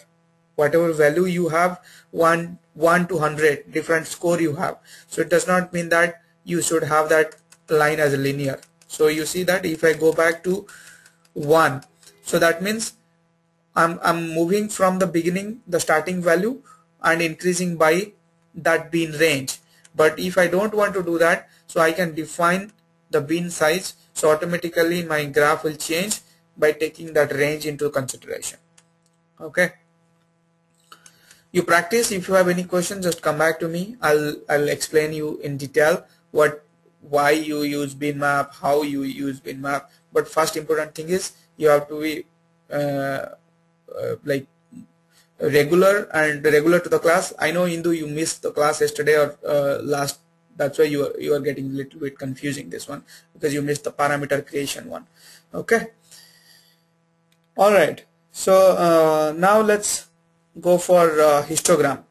Whatever value you have, 1 to 100 different score you have. So it does not mean that you should have that line as a linear. So you see that if I go back to 1, so that means I'm moving from the beginning, the starting value, and increasing by that bin range. But if I don't want to do that, so I can define the bin size, so automatically my graph will change by taking that range into consideration. Okay, you practice. If you have any questions, just come back to me. I'll explain you in detail why you use bin map, how you use bin map. But first important thing is you have to be like regular to the class. I know Indu, you missed the class yesterday or last. That's why you are getting a little bit confusing this one, because you missed the parameter creation one. Okay. All right. So now let's go for histogram.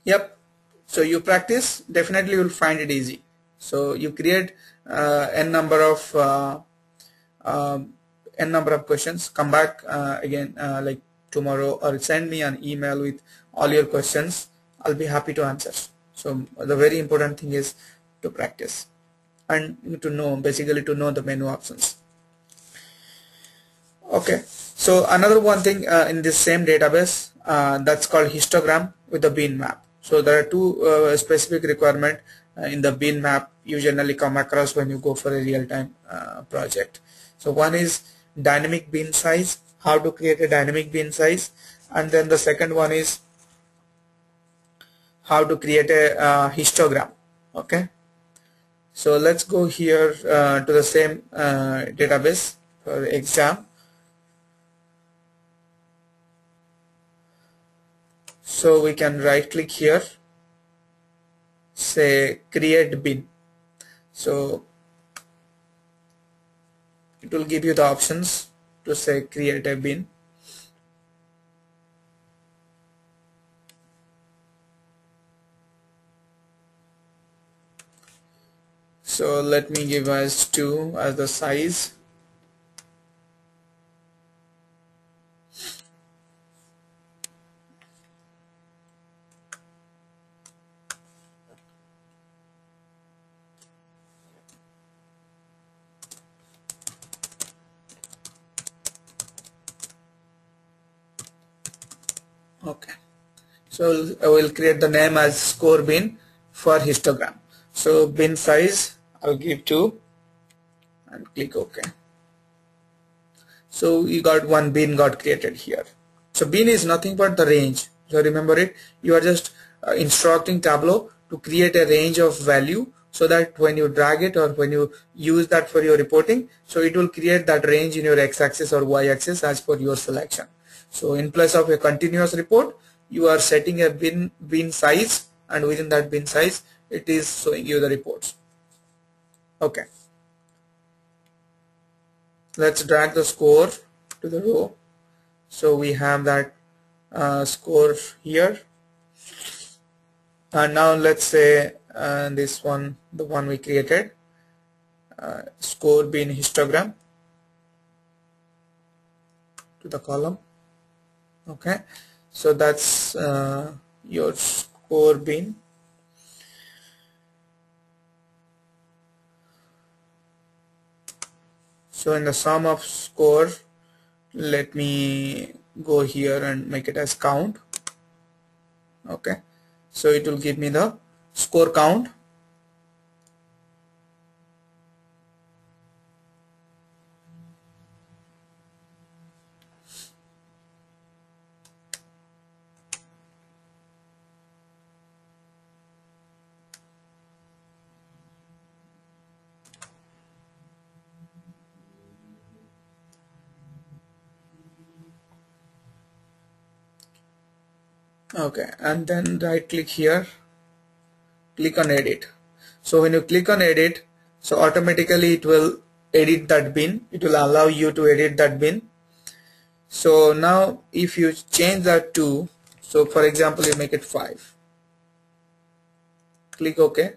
Yep. So you practice, definitely you'll find it easy. So you create n number of questions. Come back again like tomorrow, or send me an email with all your questions. I'll be happy to answer. So the very important thing is to practice and to know, basically to know the menu options. Okay, so another one thing in this same database that's called histogram with the bin map. So there are two specific requirement in the bin map you generally come across when you go for a real-time project. So one is dynamic bin size, how to create a dynamic bin size, and then the second one is how to create a histogram. Okay, so let's go here to the same database for exam. So we can right click here, say create bin. So it will give you the options to say create a bin. So let me give as 2 as the size. So I will create the name as score bin for histogram. So bin size I'll give 2 and click OK. So you got one bin got created here. So bin is nothing but the range. So remember it, you are just instructing Tableau to create a range of value, so that when you drag it or when you use that for your reporting, so it will create that range in your x-axis or y-axis as per your selection. So in place of a continuous report, you are setting a bin size, and within that bin size it is showing you the reports. Okay, let's drag the score to the row. So we have that score here, and now let's say this one, the one we created, score bin histogram, to the column. Okay, so that's your score bin. So in the sum of score, let me go here and make it as count. Okay, so it will give me the score count. Okay, and then right click here, click on edit. So when you click on edit, so automatically it will edit that bin, it will allow you to edit that bin. So now if you change that to, so for example you make it 5, click OK.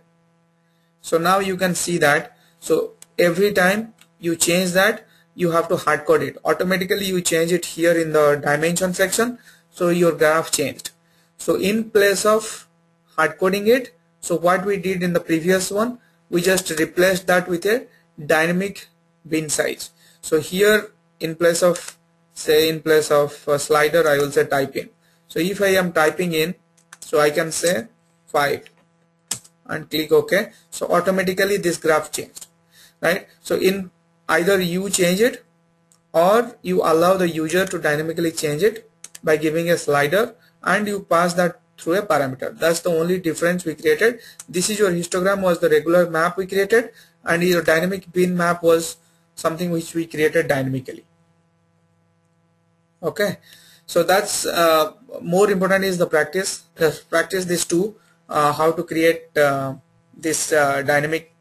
So now you can see that, so every time you change that, you have to hard code it. Automatically you change it here in the dimension section, so your graph changed. So in place of hard coding it, so what we did in the previous one, we just replaced that with a dynamic bin size. So here in place of, say in place of a slider, I will say type in. So if I am typing in, so I can say 5 and click OK. So automatically this graph changed, right? So in either you change it or you allow the user to dynamically change it by giving a slider, and you pass that through a parameter. That's the only difference we created. This is your histogram was the regular map we created, and your dynamic bin map was something which we created dynamically. Okay, so that's more important is the practice. Practice these two, how to create this dynamic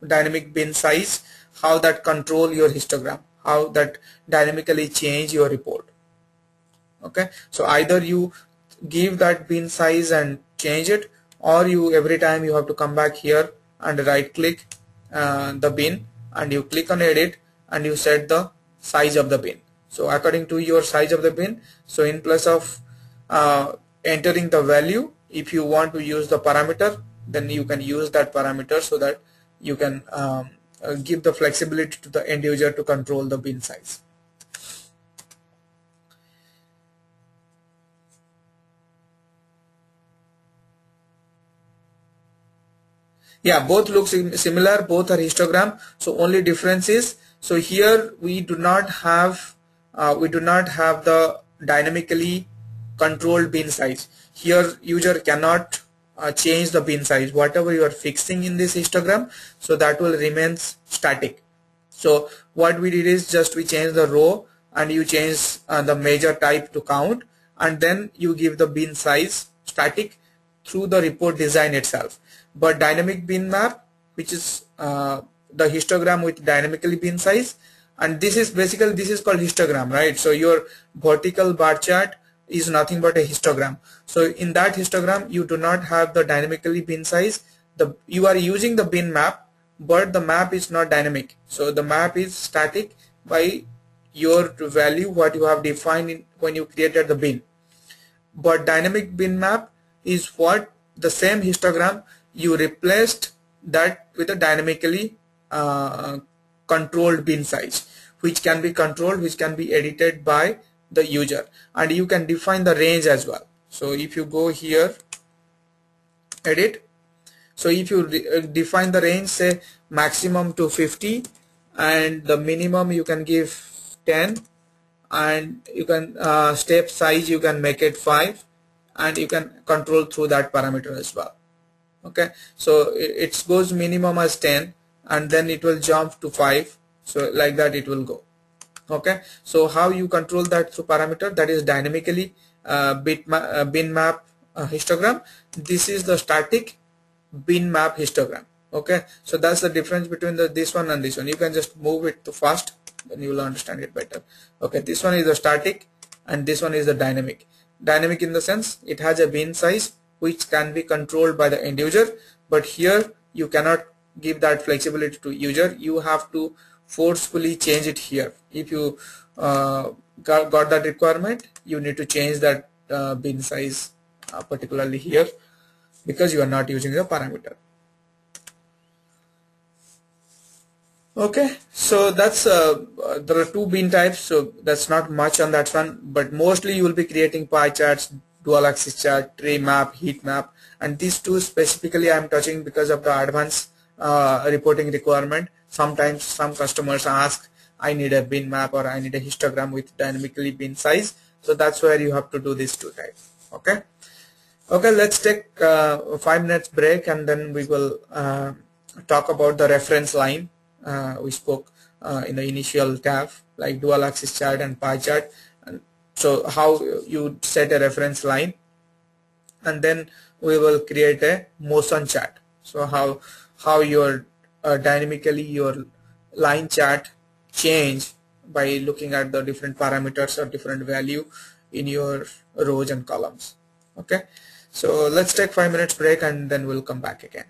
bin size, how that control your histogram, how that dynamically change your report. Okay, so either you give that bin size and change it, or you every time you have to come back here and right click the bin and you click on edit and you set the size of the bin. So according to your size of the bin, so in place of entering the value, if you want to use the parameter, then you can use that parameter, so that you can give the flexibility to the end user to control the bin size. Yeah, both look similar, both are histogram. So only difference is, so here we do not have the dynamically controlled bin size. Here user cannot change the bin size. Whatever you are fixing in this histogram, so that will remain static. So what we did is just we change the row and you change the measure type to count, and then you give the bin size static through the report design itself. But dynamic bin map, which is the histogram with dynamically bin size, and this is basically, this is called histogram, right? So your vertical bar chart is nothing but a histogram. So in that histogram you do not have the dynamically bin size. You are using the bin map, but the map is not dynamic. So the map is static by your value what you have defined when you created the bin. But dynamic bin map is what the same histogram you replaced that with a dynamically controlled bin size, which can be controlled, which can be edited by the user, and you can define the range as well. So if you go here, edit, so if you define the range, say maximum to 50, and the minimum you can give 10, and you can step size you can make it 5, and you can control through that parameter as well. Okay, so it goes minimum as 10, and then it will jump to 5, so like that it will go. Okay, so how you control that through parameter, that is dynamically bin map histogram. This is the static bin map histogram. Okay, so that's the difference between this one and this one. You can just move it to fast, then you will understand it better. Okay, this one is the static and this one is the dynamic. Dynamic in the sense it has a bin size which can be controlled by the end user, but here you cannot give that flexibility to user. You have to forcefully change it here. If you got that requirement, you need to change that bin size particularly here, because you are not using the parameter. Okay, so that's there are two bin types, so that's not much on that one, but mostly you will be creating pie charts, dual axis chart, tray map, heat map, and these two specifically I'm touching because of the advanced reporting requirement. Sometimes some customers ask, I need a bin map or I need a histogram with dynamically bin size, so that's where you have to do these two types. Okay. Okay, let's take a 5 minutes break, and then we will talk about the reference line we spoke in the initial tab, like dual axis chart and pie chart. And so how you set a reference line, and then we will create a motion chart. So how your dynamically your line chart change by looking at the different parameters or different value in your rows and columns. Okay, so let's take 5 minutes break and then we'll come back again.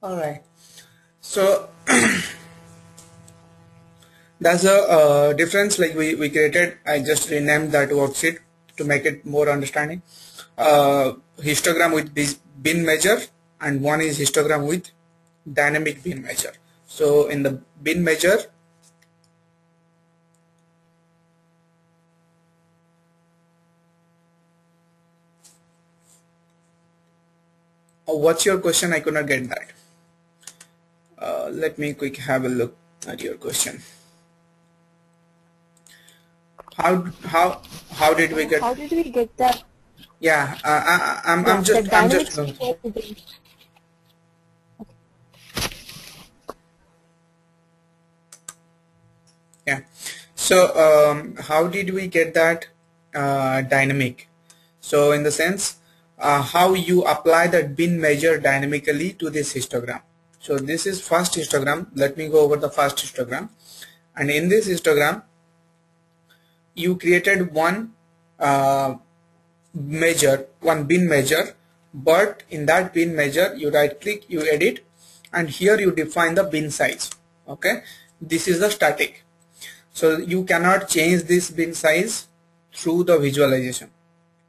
All right. So that's a difference. Like we created. I just renamed that worksheet to make it more understanding. Histogram with this bin measure, and one is histogram with dynamic bin measure. So in the bin measure, what's your question? I could not get that. Let me quick have a look at your question. How did we get? How did we get that? Yeah, I'm Yeah, the I'm dynamic just score. yeah. So how did we get that dynamic? So in the sense, how you apply that bin measure dynamically to this histogram. So this is first histogram. Let me go over the first histogram. And in this histogram, you created one one bin measure, but in that bin measure, you right click, you edit, and here you define the bin size. Okay, this is the static. So you cannot change this bin size through the visualization.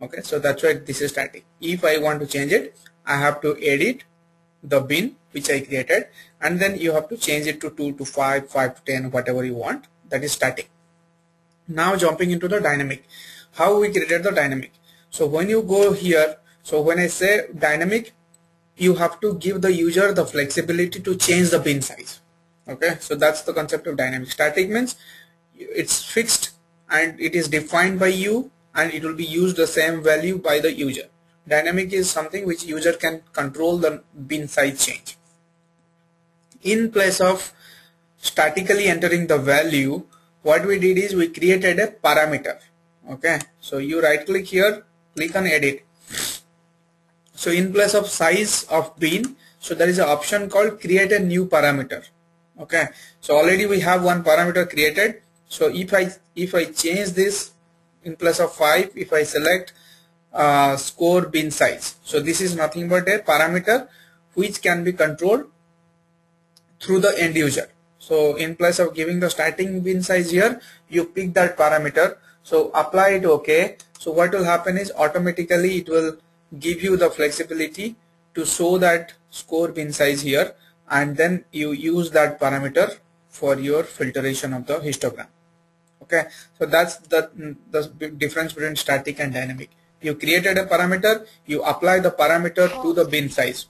Okay, so that's why this is static. If I want to change it, I have to edit the bin which I created, and then you have to change it to 2 to 5, 5 to 10, whatever you want. That is static. Now jumping into the dynamic, how we created the dynamic. So when you go here, so when I say dynamic, you have to give the user the flexibility to change the bin size. Okay, so that's the concept of dynamic. Static means it's fixed and it is defined by you, and it will be used the same value by the user. Dynamic is something which user can control the bin size change. In place of statically entering the value, what we did is we created a parameter. Okay, so you right click here, click on edit. So in place of size of bin, so there is an option called create a new parameter. Okay, so already we have one parameter created. So if I change this, in place of 5, if I select score bin size, so this is nothing but a parameter which can be controlled through the end user. So in place of giving the starting bin size here, you pick that parameter, so apply it. Okay, so what will happen is automatically it will give you the flexibility to show that score bin size here, and then you use that parameter for your filtration of the histogram. Okay, so that's the difference between static and dynamic. You created a parameter, you apply the parameter to the bin size.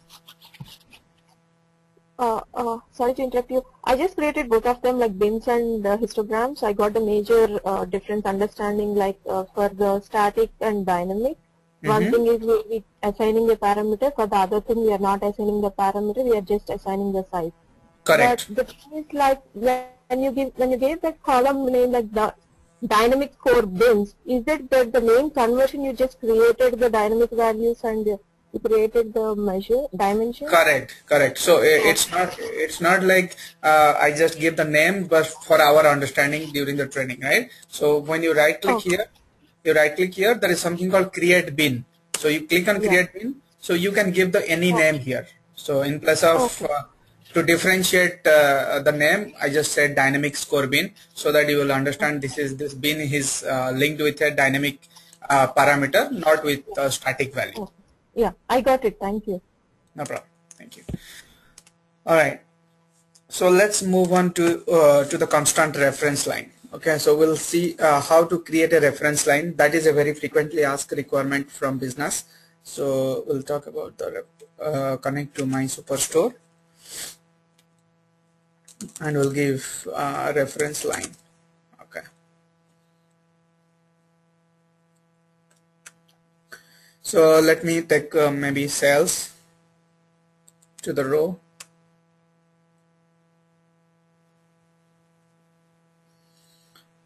Sorry to interrupt you. I just created both of them like bins and histograms. I got the major difference understanding like for the static and dynamic. One thing is we assigning a parameter. For the other thing, we are not assigning the parameter. We are just assigning the size. Correct. But the thing is like when you gave that column name like the dynamic score bins, is it that the main conversion you just created the dynamic values and you created the measure dimension? Correct. So it's not like I just give the name, but for our understanding during the training, right? So when you right click here, there is something called create bin. So you click on create bin, so you can give the any name here. So in place of to differentiate the name, I just said dynamic score bin, so that you will understand this bin is linked with a dynamic parameter, not with a static value. Yeah, I got it. Thank you. No problem. Thank you. All right. So let's move on to the constant reference line. Okay, so we'll see how to create a reference line. That is a very frequently asked requirement from business. So we'll talk about the connect to my superstore, and we'll give a reference line. Okay. So let me take maybe sales to the row.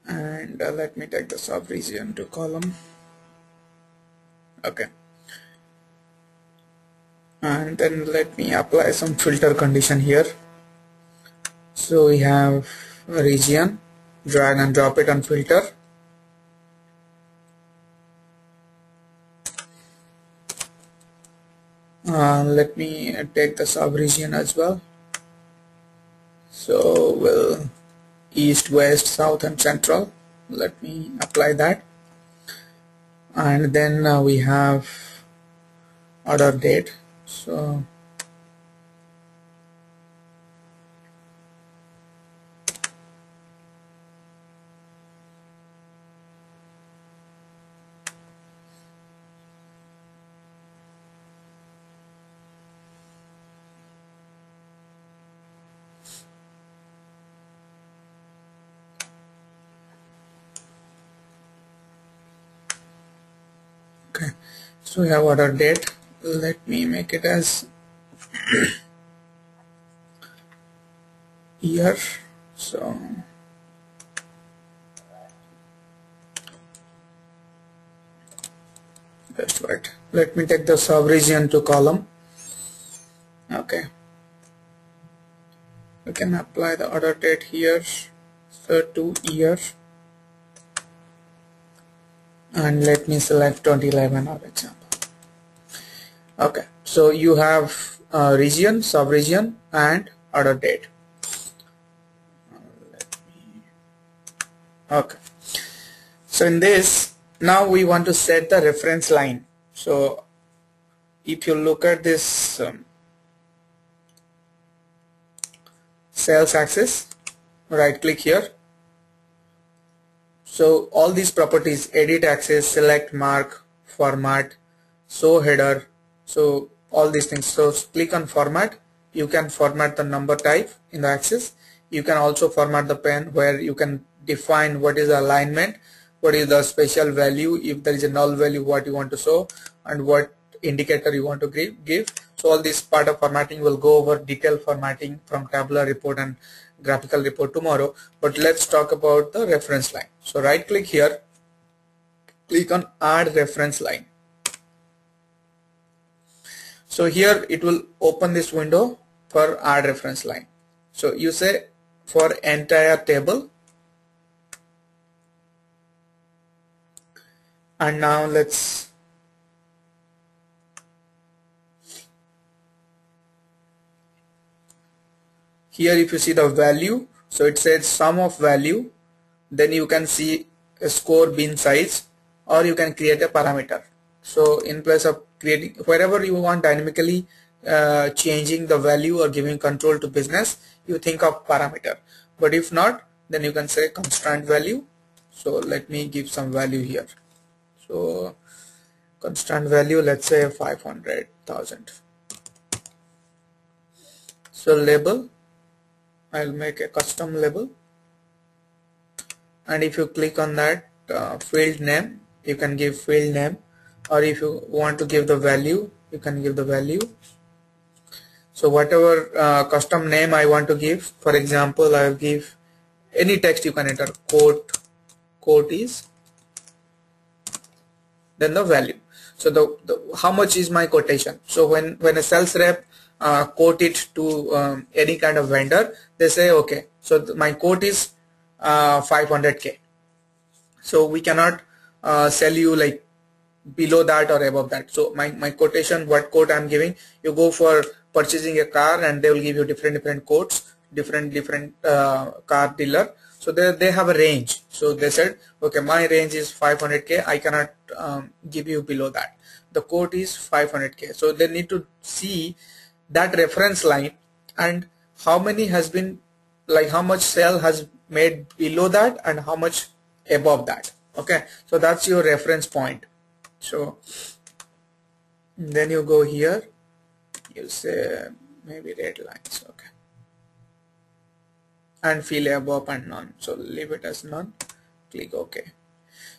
And let me take the sub region to column. Okay, and then let me apply some filter condition here. So we have a region, drag and drop it on filter. Let me take the sub-region as well. So we'll east, west, south and central. Let me apply that. And then we have order date. So okay, so we have order date. Let me make it as year. So that's right. Let me take the sub-region to column. Okay, we can apply the order date here, so to year, and let me select 2011 for example. Okay, so you have region, sub-region and order date. Okay, so in this, now we want to set the reference line. So if you look at this sales axis, right click here. So all these properties, edit axis, select mark, format, show header, so all these things. So click on format. You can format the number type in the axis. You can also format the pen, where you can define what is the alignment, what is the special value, if there is a null value, what you want to show, and what indicator you want to give. So all this part of formatting will go over detailed formatting from tabular report and graphical report tomorrow. But let's talk about the reference line. So right click here, click on add reference line. So here it will open this window for add reference line. So you say for entire table, and now let's here, if you see the value, so it says sum of value, then you can see a score bin size, or you can create a parameter. So in place of creating, wherever you want dynamically changing the value or giving control to business, you think of parameter. But if not, then you can say constant value. So let me give some value here. So constant value, let's say 500,000. So label, I'll make a custom label, and if you click on that field name, you can give field name, or if you want to give the value, you can give the value. So whatever custom name I want to give, for example, I'll give any text. You can enter quote is, then the value. So the how much is my quotation. So when a sales rep quote it to any kind of vendor, they say okay, so my quote is 500k. So we cannot sell you like below that or above that. So my quotation, what quote I'm giving, you go for purchasing a car and they will give you different quotes, different car dealer. So they have a range. So they said okay, my range is 500k, I cannot give you below that. The quote is 500k. So they need to see that reference line and how many has been, like how much sale has made below that and how much above that. Okay, so that's your reference point. So then you go here, you say maybe red lines, okay, and fill above and none, so leave it as none, click OK.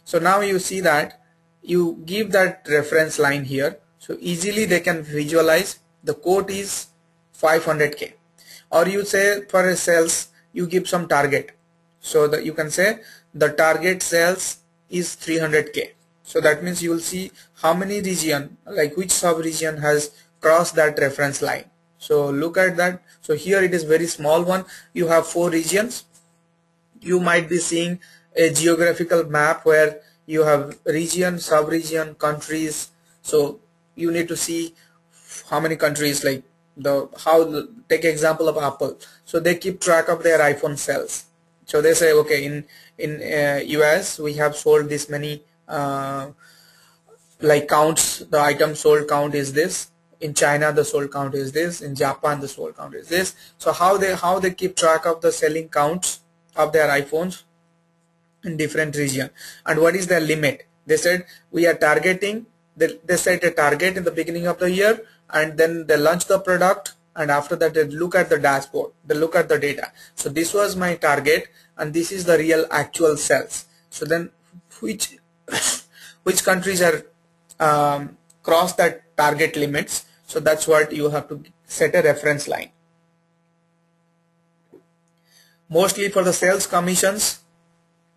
So now you see that you give that reference line here, so easily they can visualize the quote is 500k, or you say for a sales you give some target, so that you can say the target sales is 300k. So that means you will see how many region, like which sub region has crossed that reference line. So look at that. So here it is very small one, you have 4 regions. You might be seeing a geographical map where you have region, sub-region, countries. So you need to see how many countries, like take example of Apple. So they keep track of their iPhone sales. So they say, okay, in US we have sold this many, like counts, the item sold count is this, in China the sold count is this, in Japan the sold count is this. So how they keep track of the selling counts of their iPhones in different region, and what is their limit. They said we are targeting, they set a target in the beginning of the year, and then they launch the product, and after that they look at the dashboard, they look at the data. So this was my target and this is the real actual sales. So then which which countries are cross that target limits, so that's what you have to set a reference line. Mostly for the sales commissions.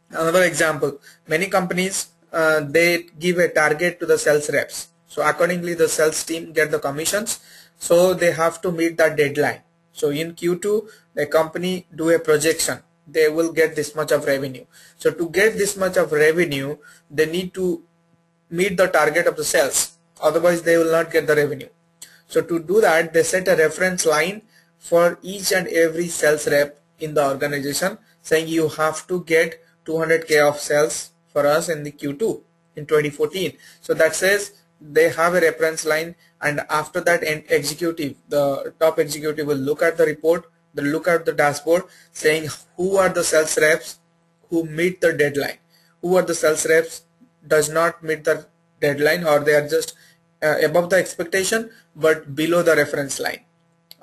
Another example, many companies they give a target to the sales reps, so accordingly the sales team get the commissions, so they have to meet that deadline. So in Q2 the company do a projection, they will get this much of revenue. So to get this much of revenue they need to meet the target of the sales, otherwise they will not get the revenue. So to do that they set a reference line for each and every sales rep in the organization, saying you have to get 200k of sales for us in the Q2 in 2014. So that says they have a reference line, and after that the top executive will look at the report, they'll look at the dashboard saying who are the sales reps who meet the deadline, who are the sales reps does not meet the deadline, or they are just above the expectation but below the reference line,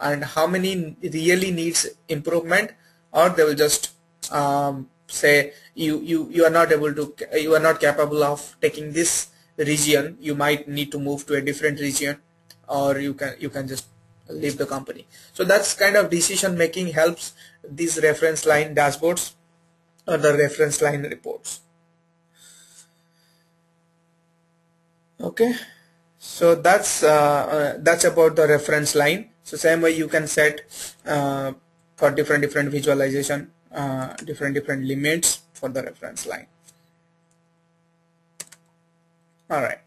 and how many really needs improvement, or they will just say you are not able to, you are not capable of taking this region, you might need to move to a different region, or you can just leave the company. So that's kind of decision making helps these reference line dashboards or the reference line reports. Okay, so that's about the reference line. So same way you can set for different visualization, different limits for the reference line. All right,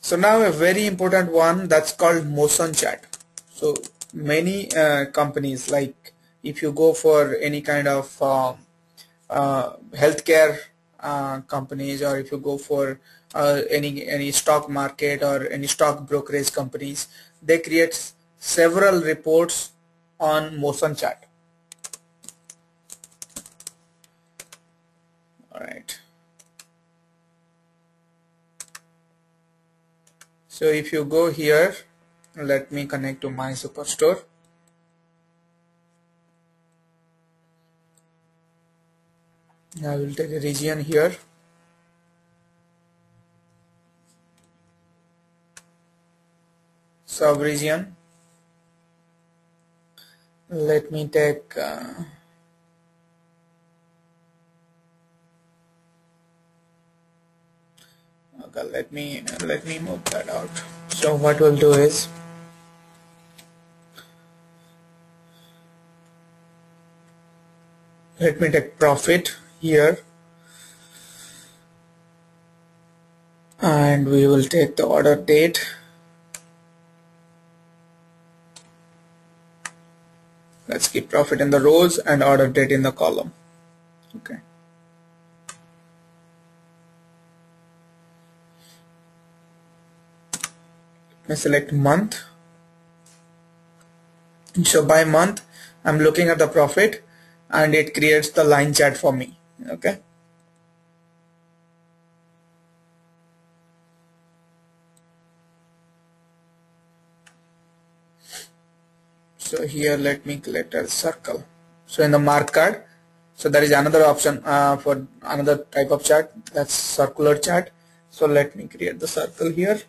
so now a very important one, that's called motion chart. So many companies, like if you go for any kind of healthcare companies, or if you go for any stock market or any stock brokerage companies, they create several reports on motion chart. All right, so if you go here, let me connect to my superstore. I will take a region here. Sub-region. Let me take okay, let me move that out. So what we'll do is, let me take profit here, and we will take the order date. Let's keep profit in the rows and order date in the column. Okay. I select month. So by month, I'm looking at the profit, and it creates the line chart for me. Okay. So here let me select a circle. So in the mark card, so there is another option for another type of chart, that's circular chart. So let me create the circle here.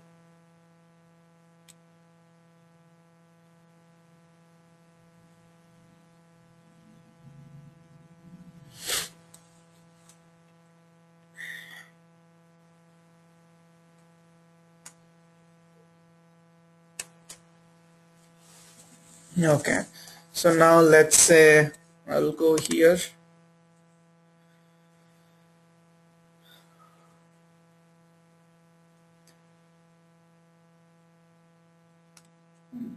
Okay, so now let's say I'll go here.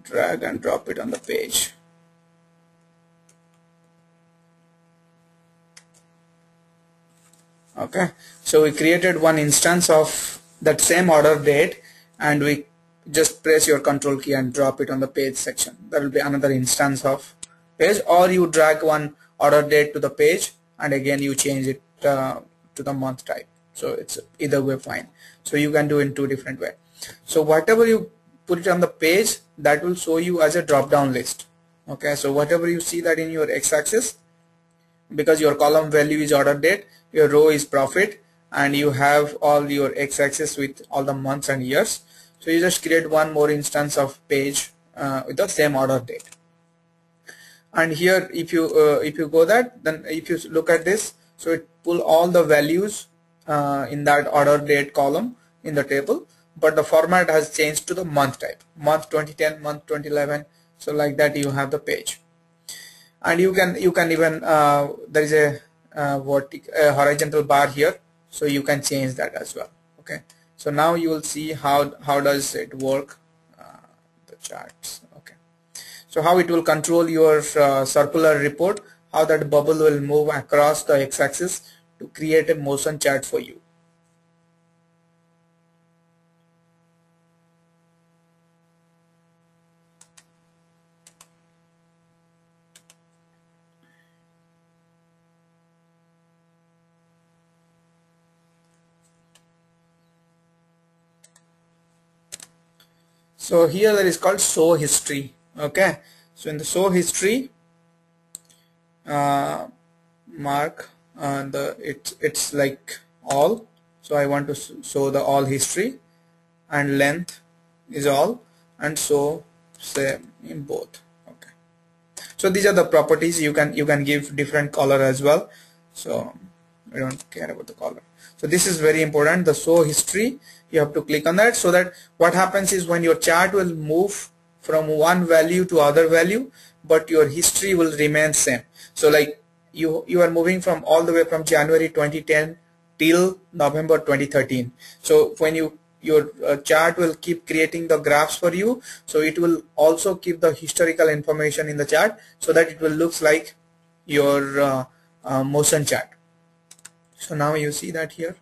drag and drop it on the page. Okay, so we created one instance of that same order date, and we just press your control key and drop it on the page section. That will be another instance of page, or you drag one order date to the page and again you change it to the month type. So it's either way fine. So you can do in two different ways. So whatever you put it on the page, that will show you as a drop down list. Okay, so whatever you see that in your x-axis, because your column value is order date, your row is profit, and you have all your x-axis with all the months and years. So you just create one more instance of page with the same order date. And here if you go that, then if you look at this, so it pull all the values in that order date column in the table, but the format has changed to the month type, month 2010, month 2011. So like that you have the page. And you can even there is a horizontal bar here, so you can change that as well. Okay, so now you will see how does it work, the charts. Okay, so how it will control your circular report, how that bubble will move across the x-axis to create a motion chart for you. So here that is called show history. Okay, so in the show history, mark it's like all. So I want to show the all history, and length is all, and so same in both. Okay, so these are the properties. You can give different color as well, so I don't care about the color. So this is very important, the show history. You have to click on that, so that what happens is when your chart will move from one value to other value, but your history will remain same. So like you are moving from all the way from January 2010 till November 2013. So when your chart will keep creating the graphs for you, so it will also keep the historical information in the chart, so that it will looks like your motion chart. So now you see that here.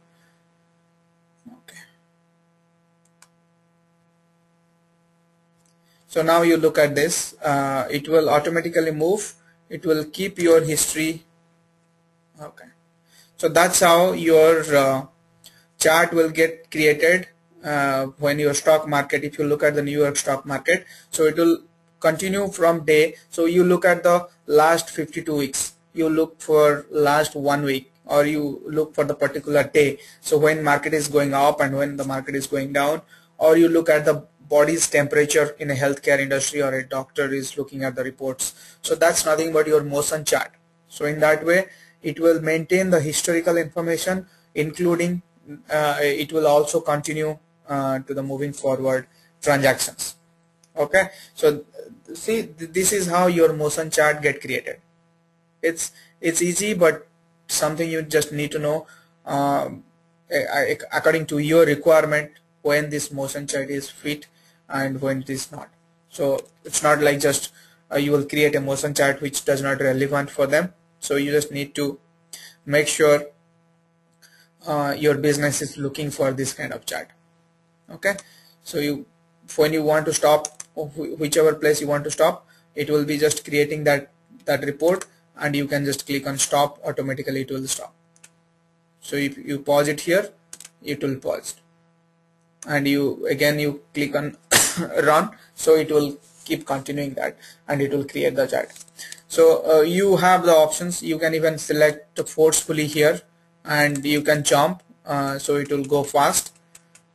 Okay, so now you look at this, it will automatically move, it will keep your history. Okay, so that's how your chart will get created when your stock market, if you look at the New York stock market, so it will continue from day. So you look at the last 52 weeks, you look for last 1 week, or you look for the particular day, so when market is going up and when the market is going down, or you look at the body's temperature in a healthcare industry, or a doctor is looking at the reports. So that's nothing but your motion chart. So in that way it will maintain the historical information, including it will also continue to the moving forward transactions. Okay, so see, this is how your motion chart get created. It's easy, but something you just need to know according to your requirement, when this motion chart is fit and when it is not. So it's not like just you will create a motion chart which does not relevant for them. So you just need to make sure your business is looking for this kind of chart. Okay, so when you want to stop, whichever place you want to stop, it will be just creating that report, and you can just click on stop, automatically it will stop. So if you pause it here, it will pause, and you click on run, so it will keep continuing that, and it will create the chart. So you have the options. You can even select forcefully here, and you can jump, so it will go fast.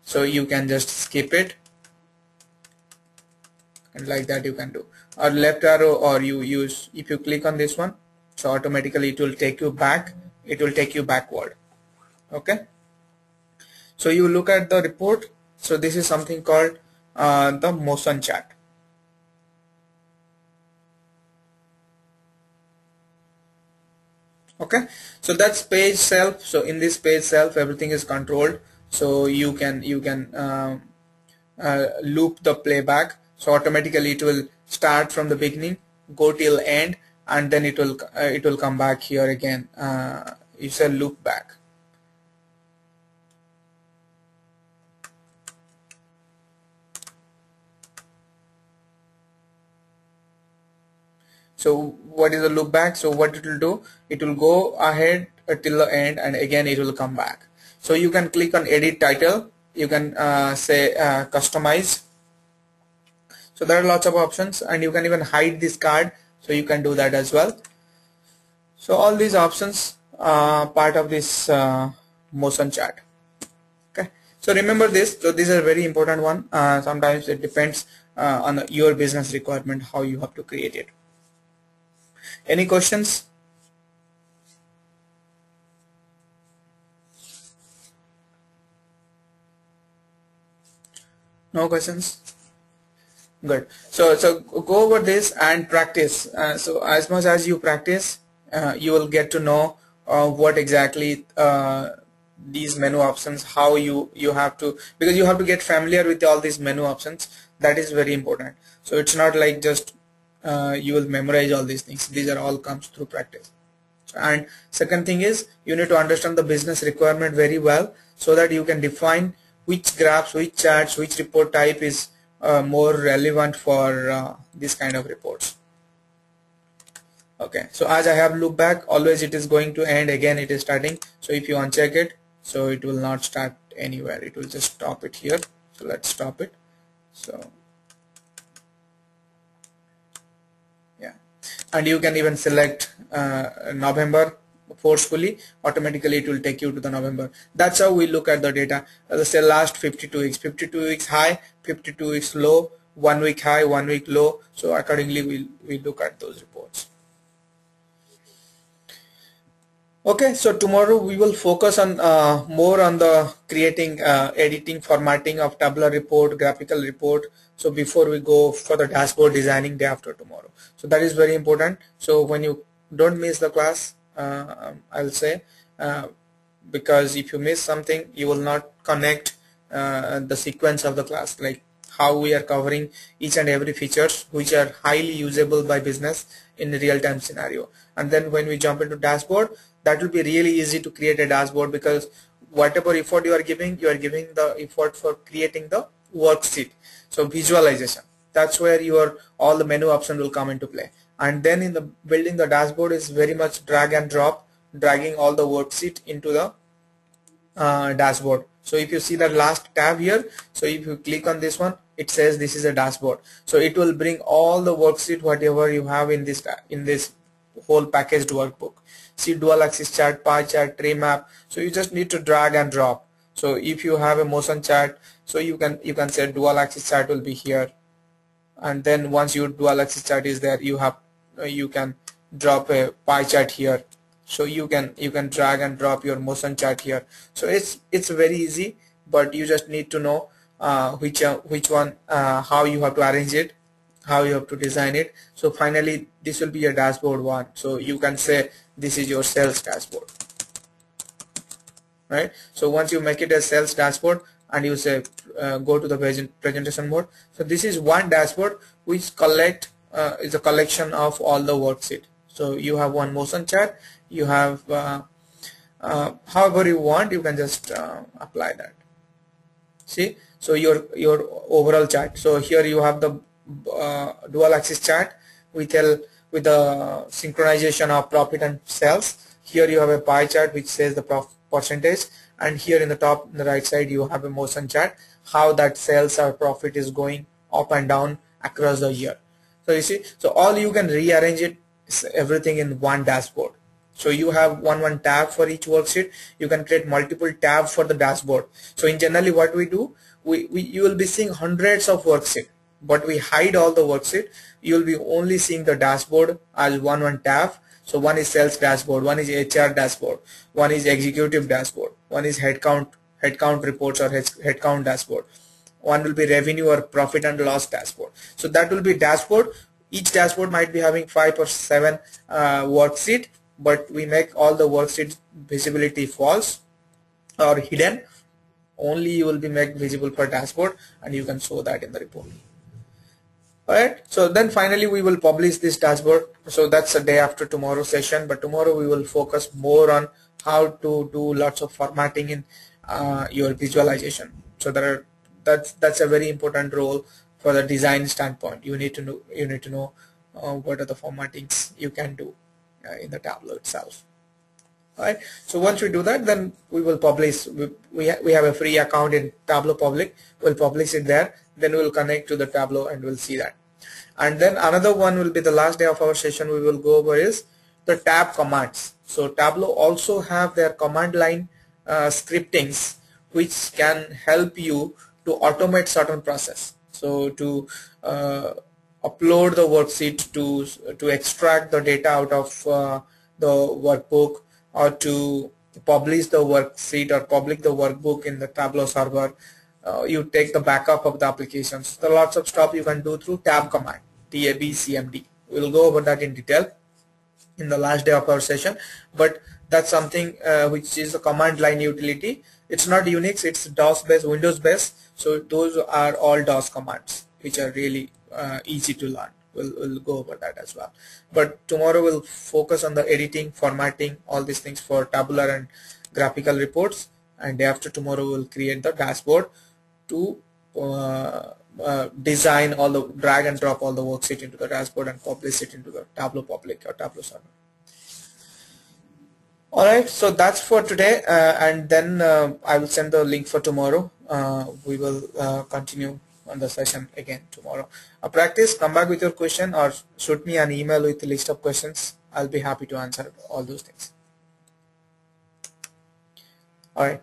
So you can just skip it, and like that you can do, or left arrow, or you use, if you click on this one, so automatically it will take you back, it will take you backward. Okay, so you look at the report. So this is something called the motion chart. Okay, so that's page self. So in this page self, everything is controlled, so you can loop the playback. So automatically it will start from the beginning, go till end, and then it will come back here again. It's a loop back. So what is a loop back? So what it will do, it will go ahead till the end, and again it will come back. So you can click on edit title, you can say customize. So there are lots of options, and you can even hide this card, so you can do that as well. So all these options are part of this motion chart. Okay, so remember this. So this is a very important one. Sometimes it depends on your business requirement how you have to create it. Any questions? No questions? Good. So go over this and practice. So as much as you practice, you will get to know what exactly these menu options, how you have to, because you have to get familiar with all these menu options. That is very important. So it's not like just you will memorize all these things. These are all comes through practice. And second thing is, you need to understand the business requirement very well, so that you can define which graphs, which charts, which report type is more relevant for this kind of reports. Okay, so as I have loop back, always it is going to end, again it is starting. So if you uncheck it, so it will not start anywhere, it will just stop it here. So let's stop it. So yeah, and you can even select November forcefully, automatically it will take you to the November. That's how we look at the data. Let's say last 52 weeks high, 52 weeks low, 1 week high, 1 week low. So accordingly we look at those reports. Okay, so tomorrow we will focus on more on the creating, editing, formatting of tabular report, graphical report. So before we go for the dashboard designing day after tomorrow. So that is very important. So when you don't miss the class, I'll say, because if you miss something, you will not connect the sequence of the class, like how we are covering each and every features which are highly usable by business in a real-time scenario. And then when we jump into dashboard, that will be really easy to create a dashboard, because whatever effort you are giving the effort for creating the worksheet. So visualization, that's where your all the menu option will come into play. And then in the building the dashboard is very much drag and drop, dragging all the worksheet into the dashboard. So if you see the last tab here, so if you click on this one, it says this is a dashboard. So it will bring all the worksheet whatever you have in this whole packaged workbook. See, dual axis chart, pie chart, tree map. So you just need to drag and drop. So if you have a motion chart, so you can say dual axis chart will be here, and then once your dual axis chart is there, you can drop a pie chart here. So you can drag and drop your motion chart here. So it's very easy, but you just need to know which one, how you have to arrange it, how you have to design it. So finally this will be your dashboard one. So you can say this is your sales dashboard, right? So once you make it a sales dashboard and you say go to the presentation mode, so this is one dashboard which is a collection of all the worksheet. So you have one motion chart, you have however you want, you can just apply that. See, so your overall chart. So here you have the dual axis chart with the synchronization of profit and sales. Here you have a pie chart which says the percentage, and here in the top in the right side you have a motion chart, how that sales or profit is going up and down across the year. So you see, so all you can rearrange it, everything in one dashboard. So you have one tab for each worksheet. You can create multiple tabs for the dashboard. So in generally what we do, you will be seeing hundreds of worksheet, but we hide all the worksheet. You will be only seeing the dashboard as one tab. So one is sales dashboard, one is HR dashboard, one is executive dashboard, one is headcount reports or headcount dashboard, one will be revenue or profit and loss dashboard. So that will be dashboard. Each dashboard might be having 5 or 7 worksheet, but we make all the worksheet visibility false or hidden. Only you will be made visible for dashboard, and you can show that in the report. Alright, so then finally we will publish this dashboard. So that's the day after tomorrow's session, but tomorrow we will focus more on how to do lots of formatting in your visualization. So that's a very important role for the design standpoint. You need to know what are the formattings you can do in the Tableau itself. Right. So once we do that, then we will publish. We have a free account in Tableau Public. We'll publish it there. Then we'll connect to the Tableau and we'll see that. And then another one will be the last day of our session. We will go over is the tab commands. So Tableau also have their command line scriptings, which can help you to automate certain process. So to upload the worksheet, to extract the data out of the workbook, or to publish the worksheet or publish the workbook in the Tableau server. You take the backup of the applications. There are lots of stuff you can do through tab command, TAB-CMD. We will go over that in detail in the last day of our session, but that's something which is a command line utility. It's not Unix, it's DOS based, Windows based. So those are all DOS commands, which are really easy to learn. We'll go over that as well. But tomorrow we'll focus on the editing, formatting, all these things for tabular and graphical reports. And day after tomorrow we'll create the dashboard to design all the, drag and drop all the worksheet into the dashboard and publish it into the Tableau Public or Tableau server. Alright, so that's for today, and then I will send the link for tomorrow. We will continue on the session again tomorrow. Practice, come back with your question or shoot me an email with a list of questions. I'll be happy to answer all those things. Alright.